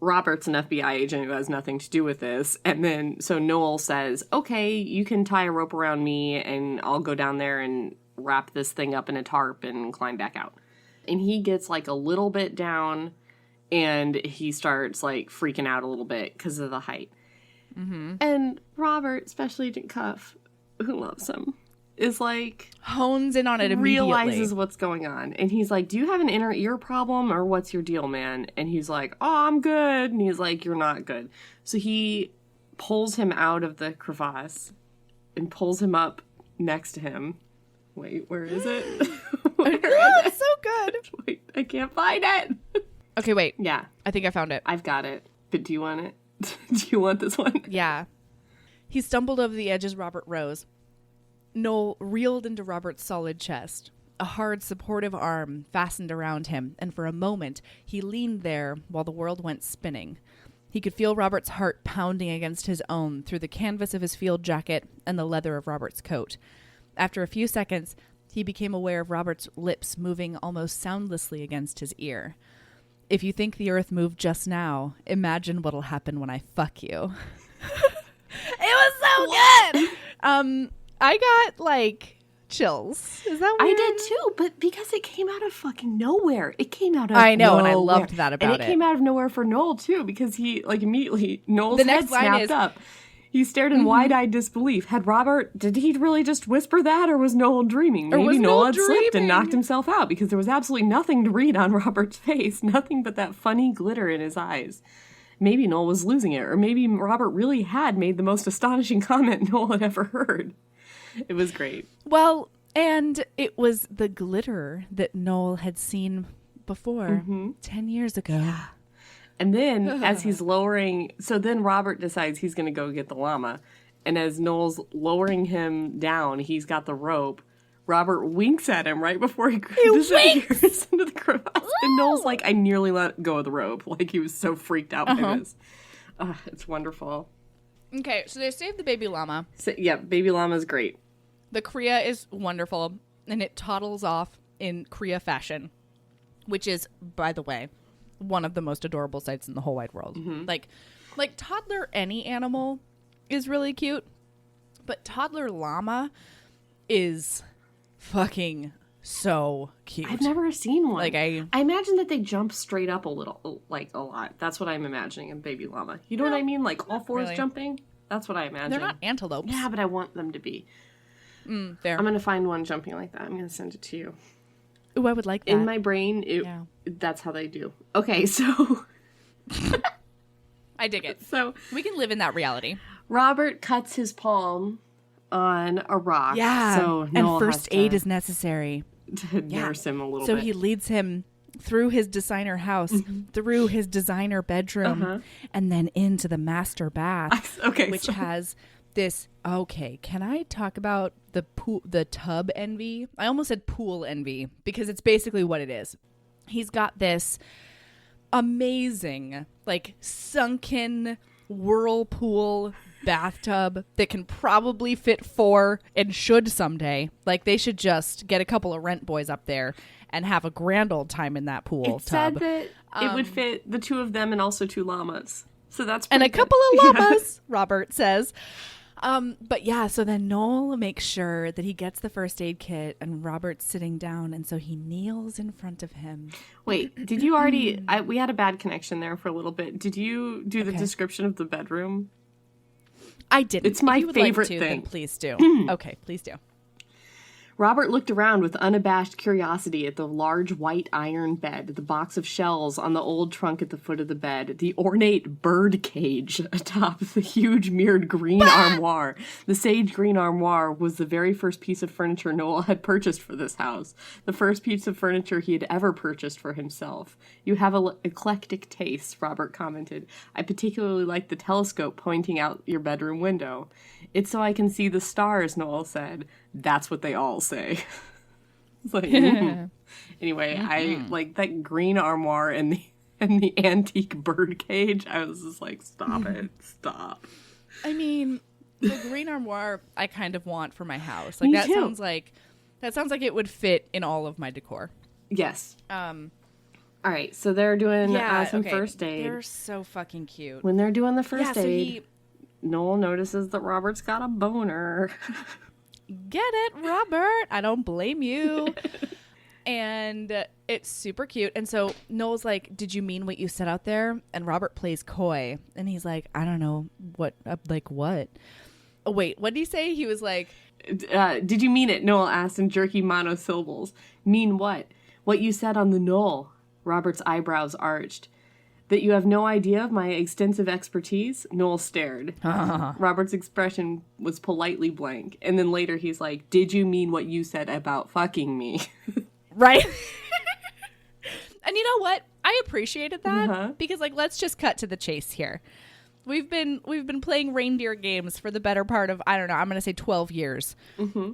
Robert's an FBI agent who has nothing to do with this. And then, so Noel says, okay, you can tie a rope around me and I'll go down there and wrap this thing up in a tarp and climb back out. And he gets like a little bit down and he starts like freaking out a little bit because of the height. And Robert, Special Agent Cuff, who loves him, is like... hones in on it immediately. Realizes what's going on. And he's like, do you have an inner ear problem or what's your deal, man? And he's like, oh, I'm good. And he's like, you're not good. So he pulls him out of the crevasse and pulls him up next to him. Wait, where is it? It's so good. Wait, I can't find it. Okay, wait. Yeah. I think I found it. I've got it. But do you want it? Do you want this one? Yeah. He stumbled over the edge as Robert rose. Noel reeled into Robert's solid chest. A hard, supportive arm fastened around him, and for a moment he leaned there while the world went spinning. He could feel Robert's heart pounding against his own through the canvas of his field jacket and the leather of Robert's coat. After a few seconds, he became aware of Robert's lips moving almost soundlessly against his ear. If you think the earth moved just now, imagine what'll happen when I fuck you. It was so good! I got like chills. Is that weird? I did too, but because it came out of fucking nowhere. It came out of I know, nowhere. and I loved that about it. And it came out of nowhere for Noel too, because he like immediately Noel's head snapped up. He stared in wide-eyed disbelief. Did he really just whisper that, or was Noel dreaming? Maybe Noel had slipped and knocked himself out, because there was absolutely nothing to read on Robert's face. Nothing but that funny glitter in his eyes. Maybe Noel was losing it, or maybe Robert really had made the most astonishing comment Noel had ever heard. It was great. Well, and it was the glitter that Noel had seen before 10 years ago. Yeah. And then as he's lowering, so then Robert decides he's going to go get the llama. And as Noel's lowering him down, he's got the rope. Robert winks at him right before he disappears into the crevasse. And Noel's like, I nearly let go of the rope. Like, he was so freaked out by this. It's wonderful. Okay, so they saved the baby llama. So, yeah, baby llama's great. The Kriya is wonderful, and it toddles off in Kriya fashion, which is, by the way, one of the most adorable sights in the whole wide world. Like toddler any animal is really cute, but toddler llama is fucking so cute. I've never seen one. Like I imagine that they jump straight up a little, like a lot. That's what I'm imagining in baby llama. You know what I mean? Like all fours really. Jumping. That's what I imagine. They're not antelopes. Yeah, but I want them to be. Fair. I'm going to find one jumping like that. I'm going to send it to you. Ooh, I would like that. In my brain, that's how they do. Okay, so... I dig it. So we can live in that reality. Robert cuts his palm on a rock. Yeah, so and first aid is necessary. To nurse him a little bit. So he leads him through his designer house, through his designer bedroom, and then into the master bath, which has... this, okay, can I talk about the tub envy? I almost said pool envy, because it's basically what it is. He's got this amazing, like, sunken whirlpool bathtub that can probably fit 4 and should someday. Like, they should just get a couple of rent boys up there and have a grand old time in that pool tub. It said that it would fit the 2 of them and also 2 llamas. So that's and a good. couple of llamas, Robert says. But yeah, so then Noel makes sure that he gets the first aid kit, and Robert's sitting down, and so he kneels in front of him. Wait, did you already... we had a bad connection there for a little bit. Did you do the description of the bedroom? I didn't. It's my if you would favorite like to, thing. Then please do. Okay, please do. Robert looked around with unabashed curiosity at the large white iron bed, the box of shells on the old trunk at the foot of the bed, the ornate bird cage atop the huge mirrored green armoire. The sage green armoire was the very first piece of furniture Noel had purchased for this house, the first piece of furniture he had ever purchased for himself. You have an eclectic taste, Robert commented. I particularly like the telescope pointing out your bedroom window. It's so I can see the stars, Noel said. That's what they all say. It's like, Anyway, I like that green armoire and the antique bird cage. I was just like, stop it, stop. I mean, the green armoire I kind of want for my house. Like that sounds like it would fit in all of my decor. Yes. All right, so they're doing some first aid. They're so fucking cute. When they're doing the first aid, Noel notices that Robert's got a boner. Get it, Robert? I don't blame you. And it's super cute. And so Noel's like, did you mean what you said out there? And Robert plays coy. And he's like, I don't know. What? Like what? Oh, wait. What did he say? He was like... did you mean it? Noel asked in jerky monosyllables. Mean what? What you said on the knoll. Robert's eyebrows arched. That you have no idea of my extensive expertise? Noel stared. Robert's expression was politely blank. And then later he's like, did you mean what you said about fucking me? Right? And you know what? I appreciated that because, like, let's just cut to the chase here. We've been playing reindeer games for the better part of, I don't know, I'm going to say 12 years.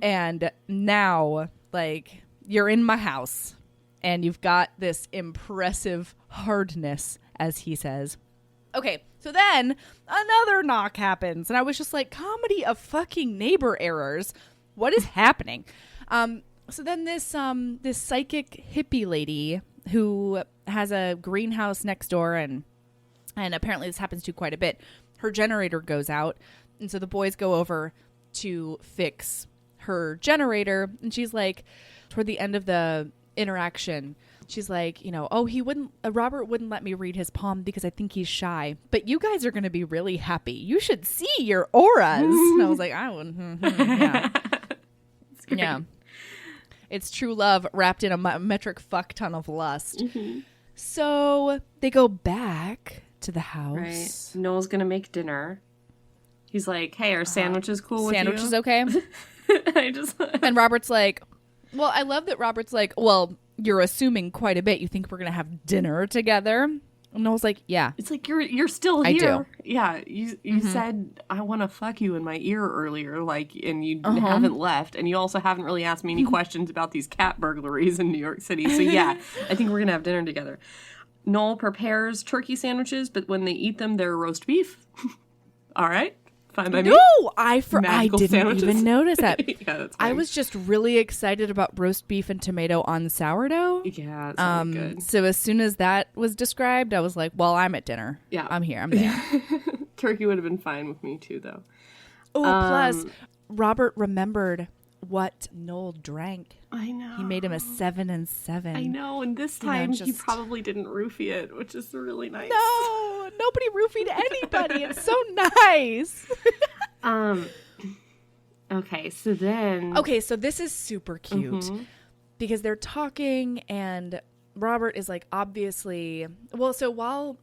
And now, like, you're in my house and you've got this impressive hardness, as he says. Okay, so then another knock happens, and I was just like, comedy of fucking neighbor errors. What is happening? So then this psychic hippie lady who has a greenhouse next door, and apparently this happens to quite a bit, her generator goes out, and so the boys go over to fix her generator, and she's like, toward the end of the interaction, she's like, you know, oh, Robert wouldn't let me read his palm because I think he's shy, but you guys are going to be really happy. You should see your auras. And I was like, I wouldn't. Yeah. Yeah. It's true love wrapped in a metric fuck ton of lust. Mm-hmm. So they go back to the house. Right. Noel's going to make dinner. He's like, hey, are sandwiches cool with you? Sandwiches okay? And Robert's like, well, I love that Robert's like, well, you're assuming quite a bit. You think we're going to have dinner together? And Noel's like, yeah. It's like, you're still here. I do. Yeah. You said, I want to fuck you in my ear earlier, like, and you haven't left. And you also haven't really asked me any questions about these cat burglaries in New York City. So yeah, I think we're going to have dinner together. Noel prepares turkey sandwiches, but when they eat them, they're roast beef. All right. Fine by me. No, I didn't sandwiches. even notice that. Yeah, that's I fine. was just really excited about roast beef and tomato on sourdough. Yeah, that's good. So as soon as that was described, I was like, well, I'm at dinner. Yeah. I'm here. I'm there. Turkey would have been fine with me too, though. Oh, plus, Robert remembered what Noel drank. I know. He made him a 7 and 7. I know, and this time he probably didn't roofie it, which is really nice. No, nobody roofied anybody. It's so nice. Okay, so then... Okay, so this is super cute because they're talking and Robert is like obviously... Well, so while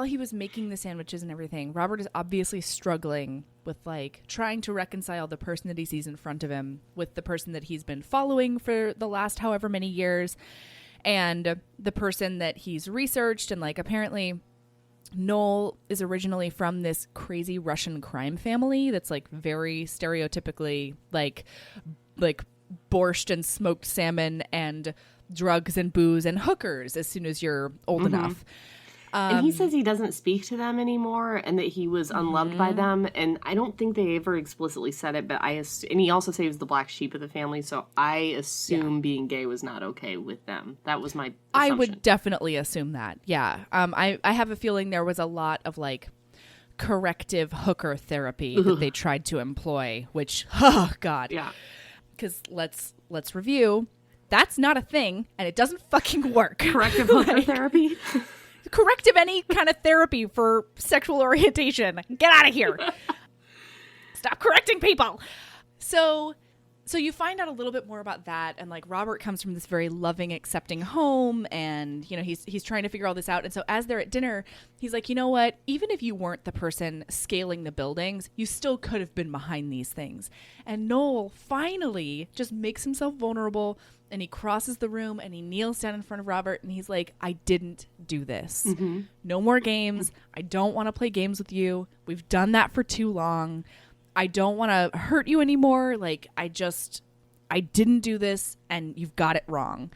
he was making the sandwiches and everything, Robert is obviously struggling with like trying to reconcile the person that he sees in front of him with the person that he's been following for the last however many years and the person that he's researched. And like apparently Noel is originally from this crazy Russian crime family that's like very stereotypically like borscht and smoked salmon and drugs and booze and hookers as soon as you're old enough. And he says he doesn't speak to them anymore and that he was unloved by them. And I don't think they ever explicitly said it, but and he also said he was the black sheep of the family. So I assume being gay was not okay with them. That was my assumption. I would definitely assume that. Yeah. I have a feeling there was a lot of like corrective hooker therapy that they tried to employ, which, oh God. Yeah. Because let's review. That's not a thing and it doesn't fucking work. Corrective hooker therapy? Corrective any kind of therapy for sexual orientation. Get out of here. Stop correcting people. So you find out a little bit more about that, and like Robert comes from this very loving, accepting home, and you know he's trying to figure all this out. And so as they're at dinner, he's like, you know what? Even if you weren't the person scaling the buildings, you still could have been behind these things. And Noel finally just makes himself vulnerable. And he crosses the room and he kneels down in front of Robert and he's like, I didn't do this. No more games. I don't want to play games with you. We've done that for too long. I don't want to hurt you anymore. Like, I didn't do this and you've got it wrong.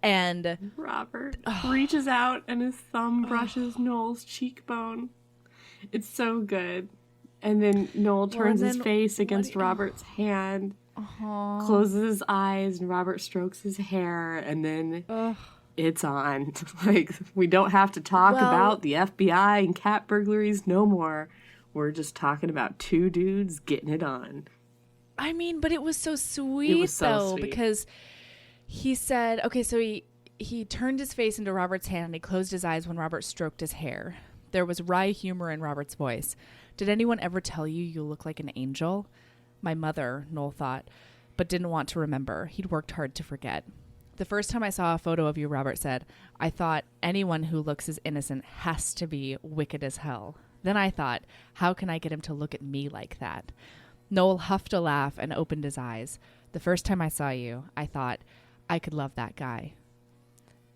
And Robert reaches out and his thumb brushes Noel's cheekbone. It's so good. And then Noel turns his face against Robert's hand. Closes his eyes and Robert strokes his hair and then it's on. Like, we don't have to talk about the FBI and cat burglaries no more. We're just talking about two dudes getting it on. I mean, but it was so sweet sweet. Because he said, okay, so he turned his face into Robert's hand and he closed his eyes when Robert stroked his hair. There was wry humor in Robert's voice. Did anyone ever tell you you look like an angel? My mother, Noel thought, but didn't want to remember. He'd worked hard to forget. The first time I saw a photo of you, Robert said, I thought anyone who looks as innocent has to be wicked as hell. Then I thought, how can I get him to look at me like that? Noel huffed a laugh and opened his eyes. The first time I saw you, I thought, I could love that guy.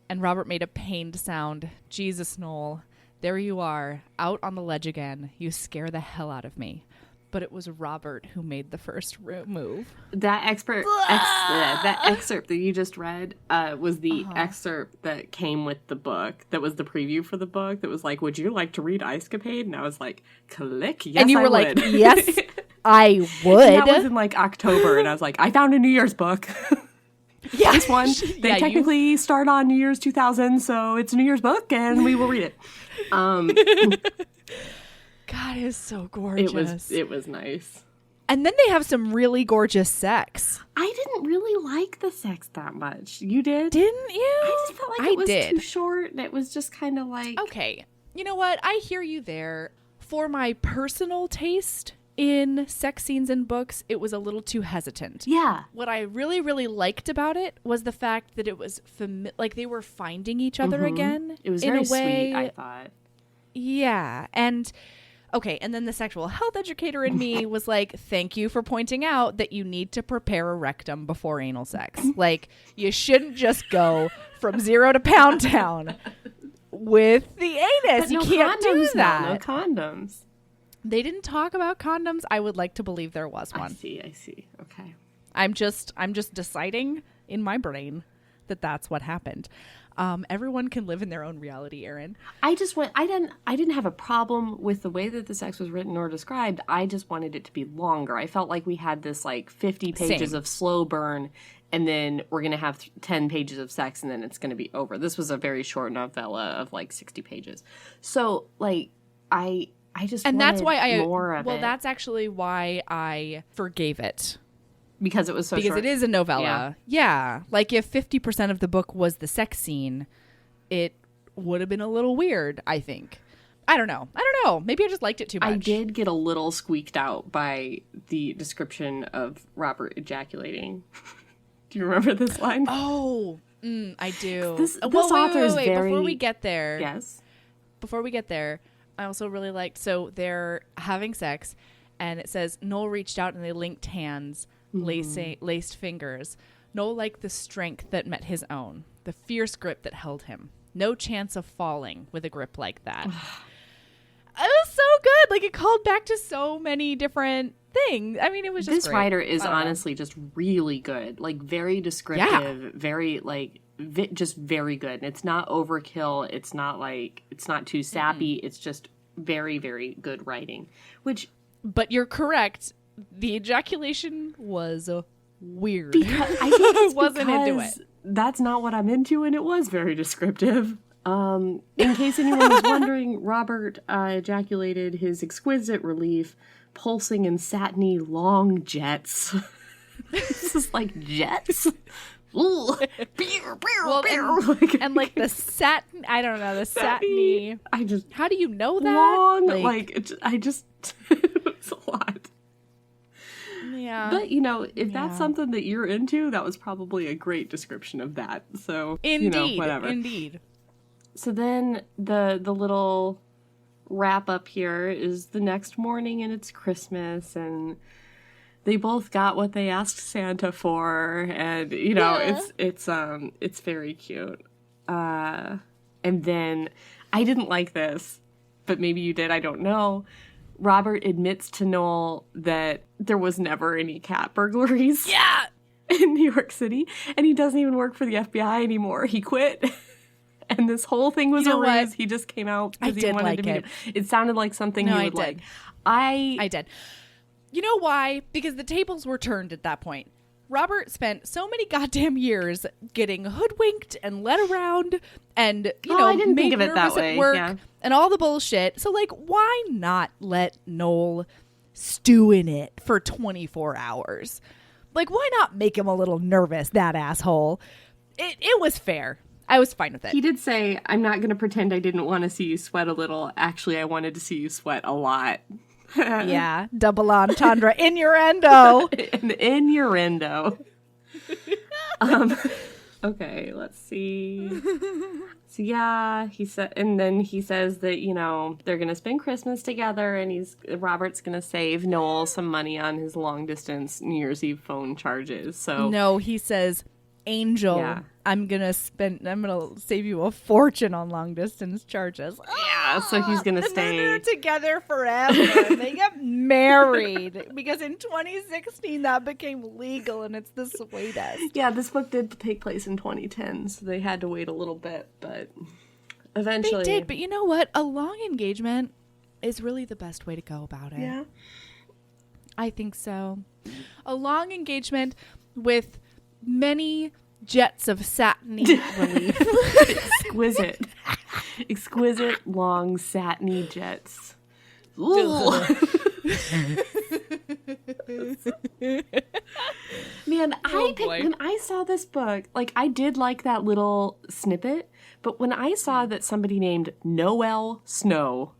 And Robert made a pained sound. Jesus, Noel, there you are, out on the ledge again. You scare the hell out of me. But it was Robert who made the first move. That excerpt that you just read was the excerpt that came with the book. That was the preview for the book. That was like, would you like to read Icecapade? And I was like, click, yes, and you were like, yes, I would. And that was in like October, and I was like, I found a New Year's book. Yeah, this one. They technically start on New Year's 2000, so it's a New Year's book, and we will read it. God, it is so gorgeous. It was nice. And then they have some really gorgeous sex. I didn't really like the sex that much. You did? Didn't you? I just felt like it was too short. And it was just kind of like... Okay. You know what? I hear you there. For my personal taste in sex scenes in books, it was a little too hesitant. Yeah. What I really, really liked about it was the fact that it was like they were finding each other again. It was in very a way, sweet, I thought. Yeah. And okay, and then the sexual health educator in me was like, thank you for pointing out that you need to prepare a rectum before anal sex. Like, you shouldn't just go from 0 to Pound Town with the anus. You can't do that. No condoms. They didn't talk about condoms. I would like to believe there was one. I see. Okay. I'm just deciding in my brain that that's what happened. Everyone can live in their own reality, Erin. I didn't have a problem with the way that the sex was written or described. I just wanted it to be longer. I felt like we had this like 50 pages of slow burn, and then we're going to have 10 pages of sex, and then it's going to be over. This was a very short novella of like 60 pages. So like I just and wanted that's why more of it. Well, that's actually why I forgave it. Because it was so short. Because it is a novella. Yeah. Like if 50% of the book was the sex scene, it would have been a little weird, I think. I don't know. Maybe I just liked it too much. I did get a little squeaked out by the description of Robert ejaculating. Do you remember this line? Oh, I do. This author is very... Before we get there. Yes. Before we get there, I also really liked... So they're having sex, and it says, Noel reached out and they linked hands, laced fingers. Noel liked the strength that met his own, the fierce grip that held him. No chance of falling with a grip like that. It was so good. Like, it called back to so many different things. I mean, it was just This great. writer is honestly just really good. Like, very descriptive, very, like, just very good. And it's not overkill. It's not, like, it's not too sappy. It's just very, very good writing. But you're correct. The ejaculation was weird. Because I wasn't into it. That's not what I'm into, and it was very descriptive. In case anyone was wondering, Robert ejaculated his exquisite relief, pulsing in satiny long jets. This is like jets? Ooh. And like the satin, I don't know, the satiny. How do you know that? Long, it's a lot. Yeah. But, if that's something that you're into, that was probably a great description of that. So, indeed, whatever. Indeed. So then the little wrap up here is the next morning and it's Christmas and they both got what they asked Santa for and, it's very cute. And then I didn't like this, but maybe you did, I don't know. Robert admits to Noel that there was never any cat burglaries. Yeah. In New York City. And he doesn't even work for the FBI anymore. He quit. And this whole thing was a ruse. He just came out because he wanted to be. It sounded like something he would like. I did. You know why? Because the tables were turned at that point. Robert spent so many goddamn years getting hoodwinked and led around and, I didn't think of it that way. Work and all the bullshit. So, like, why not let Noel stew in it for 24 hours? Like, why not make him a little nervous, that asshole? It was fair. I was fine with it. He did say, I'm not going to pretend I didn't want to see you sweat a little. Actually, I wanted to see you sweat a lot. Yeah, double entendre. Innuendo. An innuendo. Okay, let's see. So yeah, he said, and then he says that, they're going to spend Christmas together and Robert's going to save Noel some money on his long distance New Year's Eve phone charges. So no, he says, Angel, I'm gonna save you a fortune on long distance charges. Yeah, so he's gonna stay. They're together forever. They get married because in 2016 that became legal and it's the sweetest. Yeah, this book did take place in 2010, so they had to wait a little bit, but eventually they did. But you know what? A long engagement is really the best way to go about it. Yeah, I think so. A long engagement with many jets of satiny relief. Exquisite long satiny jets. Man, boy. when I saw this book, like, I did like that little snippet, but when I saw that somebody named Noel Snow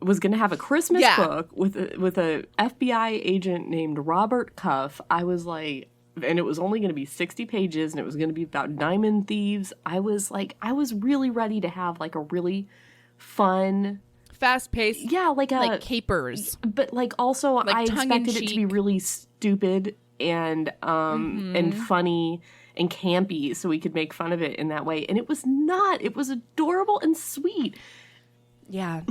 was going to have a Christmas book with a FBI agent named Robert Cuff, I was like, and it was only going to be 60 pages and it was going to be about diamond thieves. I was really ready to have like a really fun, fast-paced, like capers, but like also like I expected it to be tongue-in-cheek. really stupid and and funny and campy, so we could make fun of it in that way. And it was not. It was adorable and sweet. Yeah.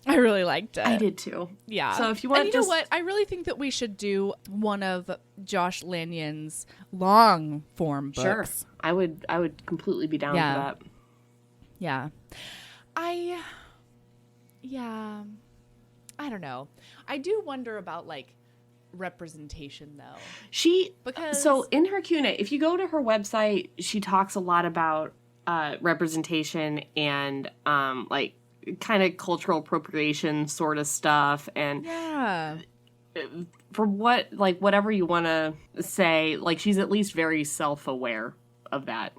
I really liked it. I did too. Yeah. So if you want, and you know what? I really think that we should do one of Josh Lanyon's long form books. Sure, I would completely be down for that. Yeah. I don't know. I do wonder about like representation though. So in her Q&A, if you go to her website, she talks a lot about representation and like kind of cultural appropriation sort of stuff, and for what, like, whatever you want to say, like, she's at least very self-aware of that.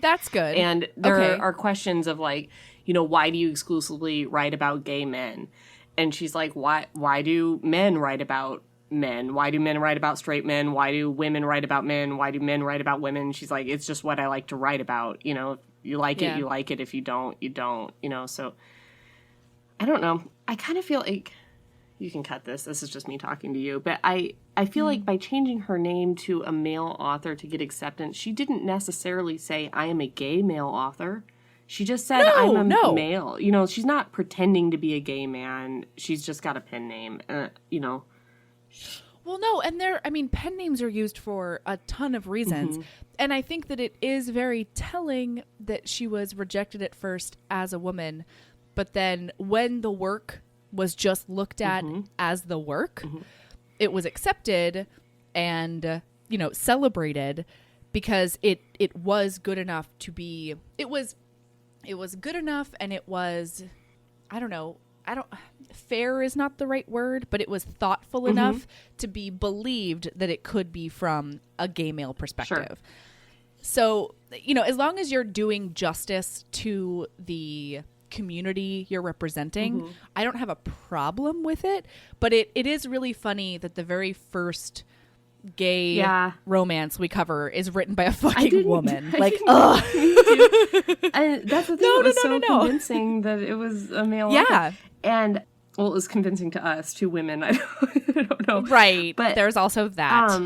That's good. And there are questions of like, you know, why do you exclusively write about gay men? And she's like, why do men write about men? Why do men write about straight men? Why do women write about men? Why do men write about women? She's like, it's just what I like to write about. You know, if you like it, you like it. If you don't, you don't, you know. So I don't know. I kind of feel like, you can cut this. This is just me talking to you. But I feel like by changing her name to a male author to get acceptance, she didn't necessarily say, I am a gay male author. She just said, I'm a male. You know, she's not pretending to be a gay man. She's just got a pen name, you know. Well, no, and pen names are used for a ton of reasons. And I think that it is very telling that she was rejected at first as a woman, but then when the work was just looked at as the work, it was accepted and, you know, celebrated because it was good enough to be, it was good enough, and it was, fair is not the right word, but it was thoughtful enough to be believed that it could be from a gay male perspective. Sure. So, you know, as long as you're doing justice to the community you're representing, I don't have a problem with it, but it is really funny that the very first gay romance we cover is written by a fucking woman. Like, ugh. That's the thing. It was so convincing that it was a male author. And, well, it was convincing to us, two women. I don't know. Right. But there's also that.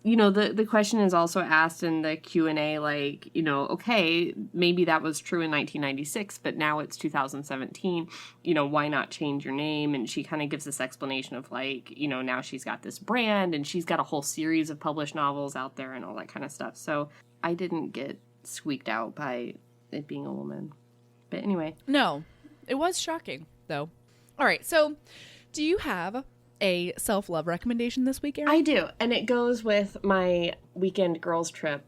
You know, the question is also asked in the Q&A, like, you know, okay, maybe that was true in 1996, but now it's 2017. You know, why not change your name? And she kind of gives this explanation of, like, you know, now she's got this brand and she's got a whole series of published novels out there and all that kind of stuff. So I didn't get squeaked out by it being a woman. But anyway. No, it was shocking, though. All right, so do you have a self-love recommendation this week, Erin? I do, and it goes with my weekend girls trip.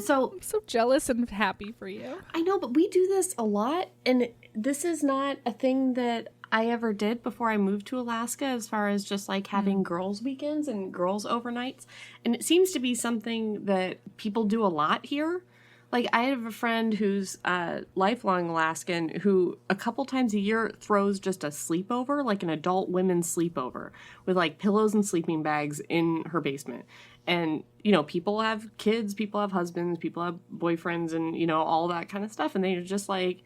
So I'm so jealous and happy for you. I know, but we do this a lot, and this is not a thing that I ever did before I moved to Alaska, as far as just like having girls weekends and girls overnights. And it seems to be something that people do a lot here. Like, I have a friend who's a lifelong Alaskan who a couple times a year throws just a sleepover, like an adult women's sleepover, with like pillows and sleeping bags in her basement. And, you know, people have kids, people have husbands, people have boyfriends, and, you know, all that kind of stuff. And they're just like,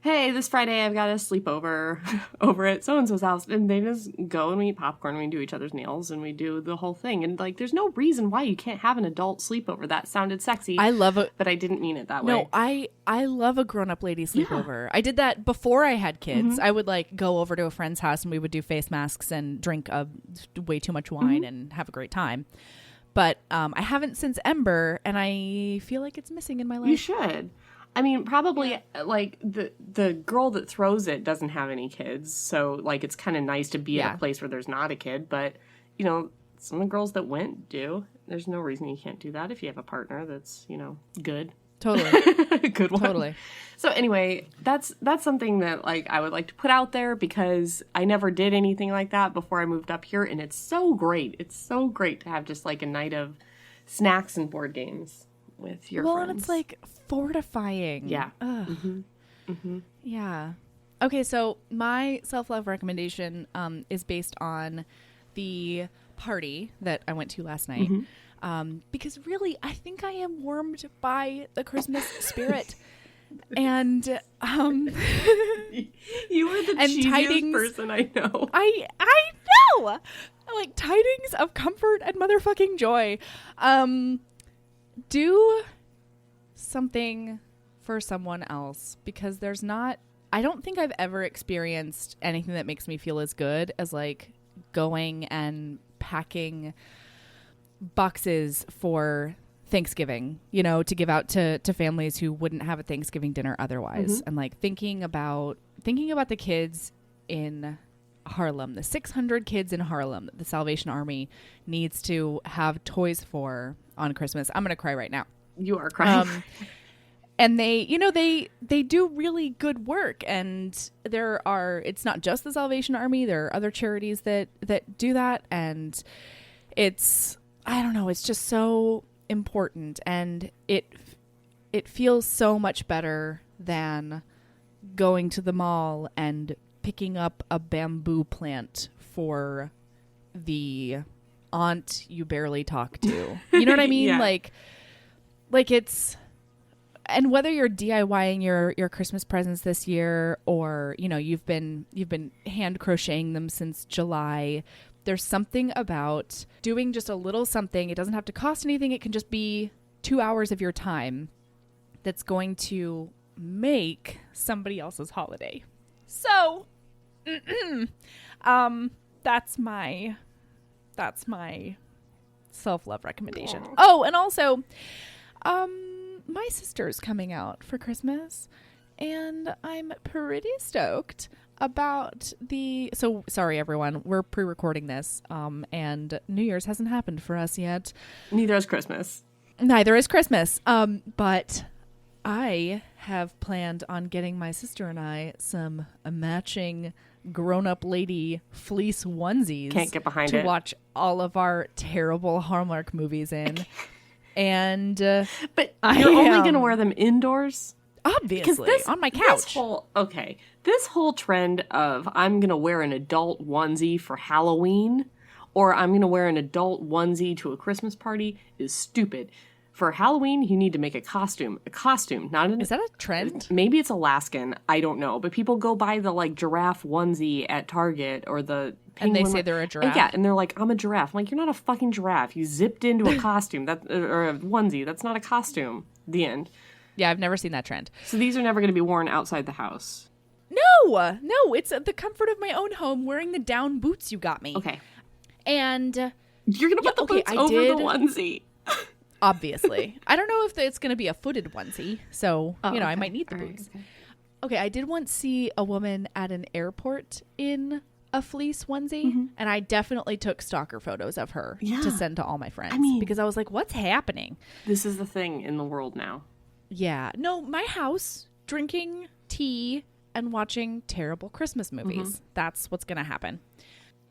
hey, this Friday I've got a sleepover over at so-and-so's house. And they just go and we eat popcorn, and we do each other's nails, and we do the whole thing. And, like, there's no reason why you can't have an adult sleepover. That sounded sexy. I love it. But I didn't mean it that way. No, I love a grown-up lady sleepover. Yeah. I did that before I had kids. I would, like, go over to a friend's house, and we would do face masks and drink way too much wine and have a great time. But I haven't since Ember, and I feel like it's missing in my life. You should. I mean, probably, like, the girl that throws it doesn't have any kids, so, like, it's kind of nice to be at a place where there's not a kid, but, you know, some of the girls that went do. There's no reason you can't do that if you have a partner that's, you know, good. Totally. Good one. Totally. So anyway, that's something that like I would like to put out there because I never did anything like that before I moved up here, and it's so great. It's so great to have just like a night of snacks and board games with your friends. And it's like fortifying. Yeah. Yeah. Okay, so my self-love recommendation is based on the party that I went to last night. Because really, I think I am warmed by the Christmas spirit. And you are the cheesiest person I know. I know. Like tidings of comfort and motherfucking joy. Do something for someone else, because I don't think I've ever experienced anything that makes me feel as good as like going and packing boxes for Thanksgiving, to give out to families who wouldn't have a Thanksgiving dinner otherwise. And like thinking about the kids in Harlem, the 600 kids in Harlem that the Salvation Army needs to have toys for on Christmas. I'm going to cry right now. You are crying. And they do really good work, and it's not just the Salvation Army. There are other charities that do that, and I don't know, it's just so important, and it feels so much better than going to the mall and picking up a bamboo plant for the aunt you barely talk to. You know what I mean? Yeah. Like it's, and whether you're DIYing your Christmas presents this year, or you've been hand crocheting them since July, there's something about doing just a little something. It doesn't have to cost anything. It can just be 2 hours of your time that's going to make somebody else's holiday. So, that's my self-love recommendation. Oh, and also, my sister's coming out for Christmas, and I'm pretty stoked about so sorry everyone, we're pre-recording this, and New Year's hasn't happened for us yet. Neither is Christmas. But I have planned on getting my sister and I some matching grown-up lady fleece onesies. Can't get behind to it. watch all of our terrible Hallmark movies in. And but you're only going to wear them indoors? Obviously, on my couch. This whole trend of I'm going to wear an adult onesie for Halloween, or I'm going to wear an adult onesie to a Christmas party is stupid. For Halloween, you need to make a costume. Not an... Is that a trend? Maybe it's Alaskan. I don't know. But people go buy the like giraffe onesie at Target, or the penguin. And they say they're a giraffe. Yeah, and they're like, I'm a giraffe. I'm like, you're not a fucking giraffe. You zipped into a costume or a onesie. That's not a costume. The end. Yeah, I've never seen that trend. So these are never going to be worn outside the house. No, it's the comfort of my own home, wearing the down boots you got me. Okay. And you're going to put the boots over the onesie. Obviously. I don't know if it's going to be a footed onesie, so, okay. I might need the boots. Okay, I did once see a woman at an airport in a fleece onesie, and I definitely took stalker photos of her to send to all my friends. Because I was like, what's happening? This is the thing in the world now. Yeah. No, my house, drinking tea and watching terrible Christmas movies. That's what's going to happen.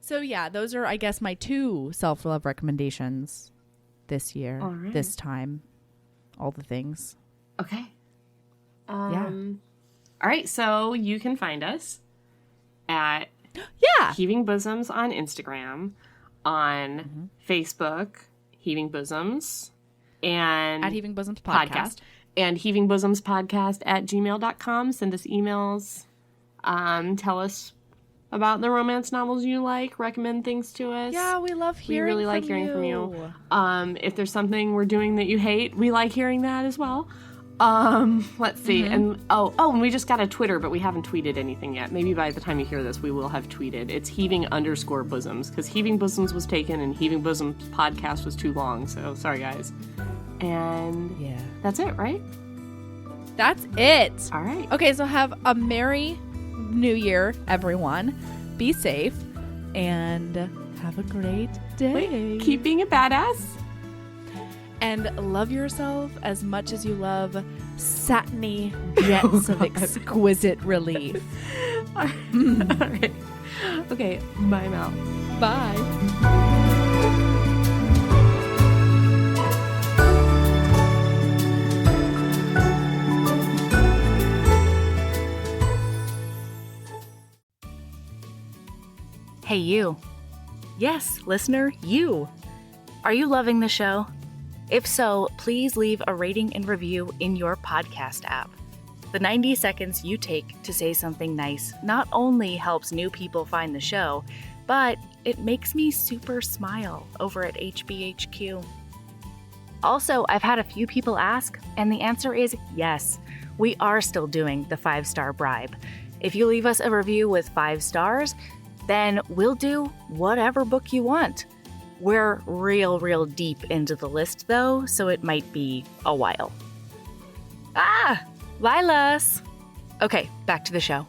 So, yeah, those are, I guess, my 2 self-love recommendations this year, this time, all the things. Okay. Yeah. All right, so you can find us at Heaving Bosoms on Instagram, on Facebook, Heaving Bosoms, and at Heaving Bosoms Podcast. And Heaving Bosoms Podcast at gmail.com. Send us emails. Tell us about the romance novels you like. Recommend things to us. Yeah, we love hearing We really like hearing from you. If there's something we're doing that you hate, we like hearing that as well. Let's see. And and we just got a Twitter, but we haven't tweeted anything yet. Maybe by the time you hear this, we will have tweeted. It's heaving_bosoms, because Heaving Bosoms was taken and Heaving Bosoms Podcast was too long. So sorry, guys. And that's it, right? That's it. All right. Okay, so have a Merry New Year, everyone. Be safe and have a great day. Wait, keep being a badass. And love yourself as much as you love satiny jets of exquisite relief. All right. Okay, bye, Mal. Bye. Hey, you. Yes, listener, you. Are you loving the show? If so, please leave a rating and review in your podcast app. The 90 seconds you take to say something nice not only helps new people find the show, but it makes me super smile over at HBHQ. Also, I've had a few people ask, and the answer is yes. We are still doing the 5-star bribe. If you leave us a review with 5 stars, then we'll do whatever book you want. We're real deep into the list, though, so it might be a while. Lilas! Okay, back to the show.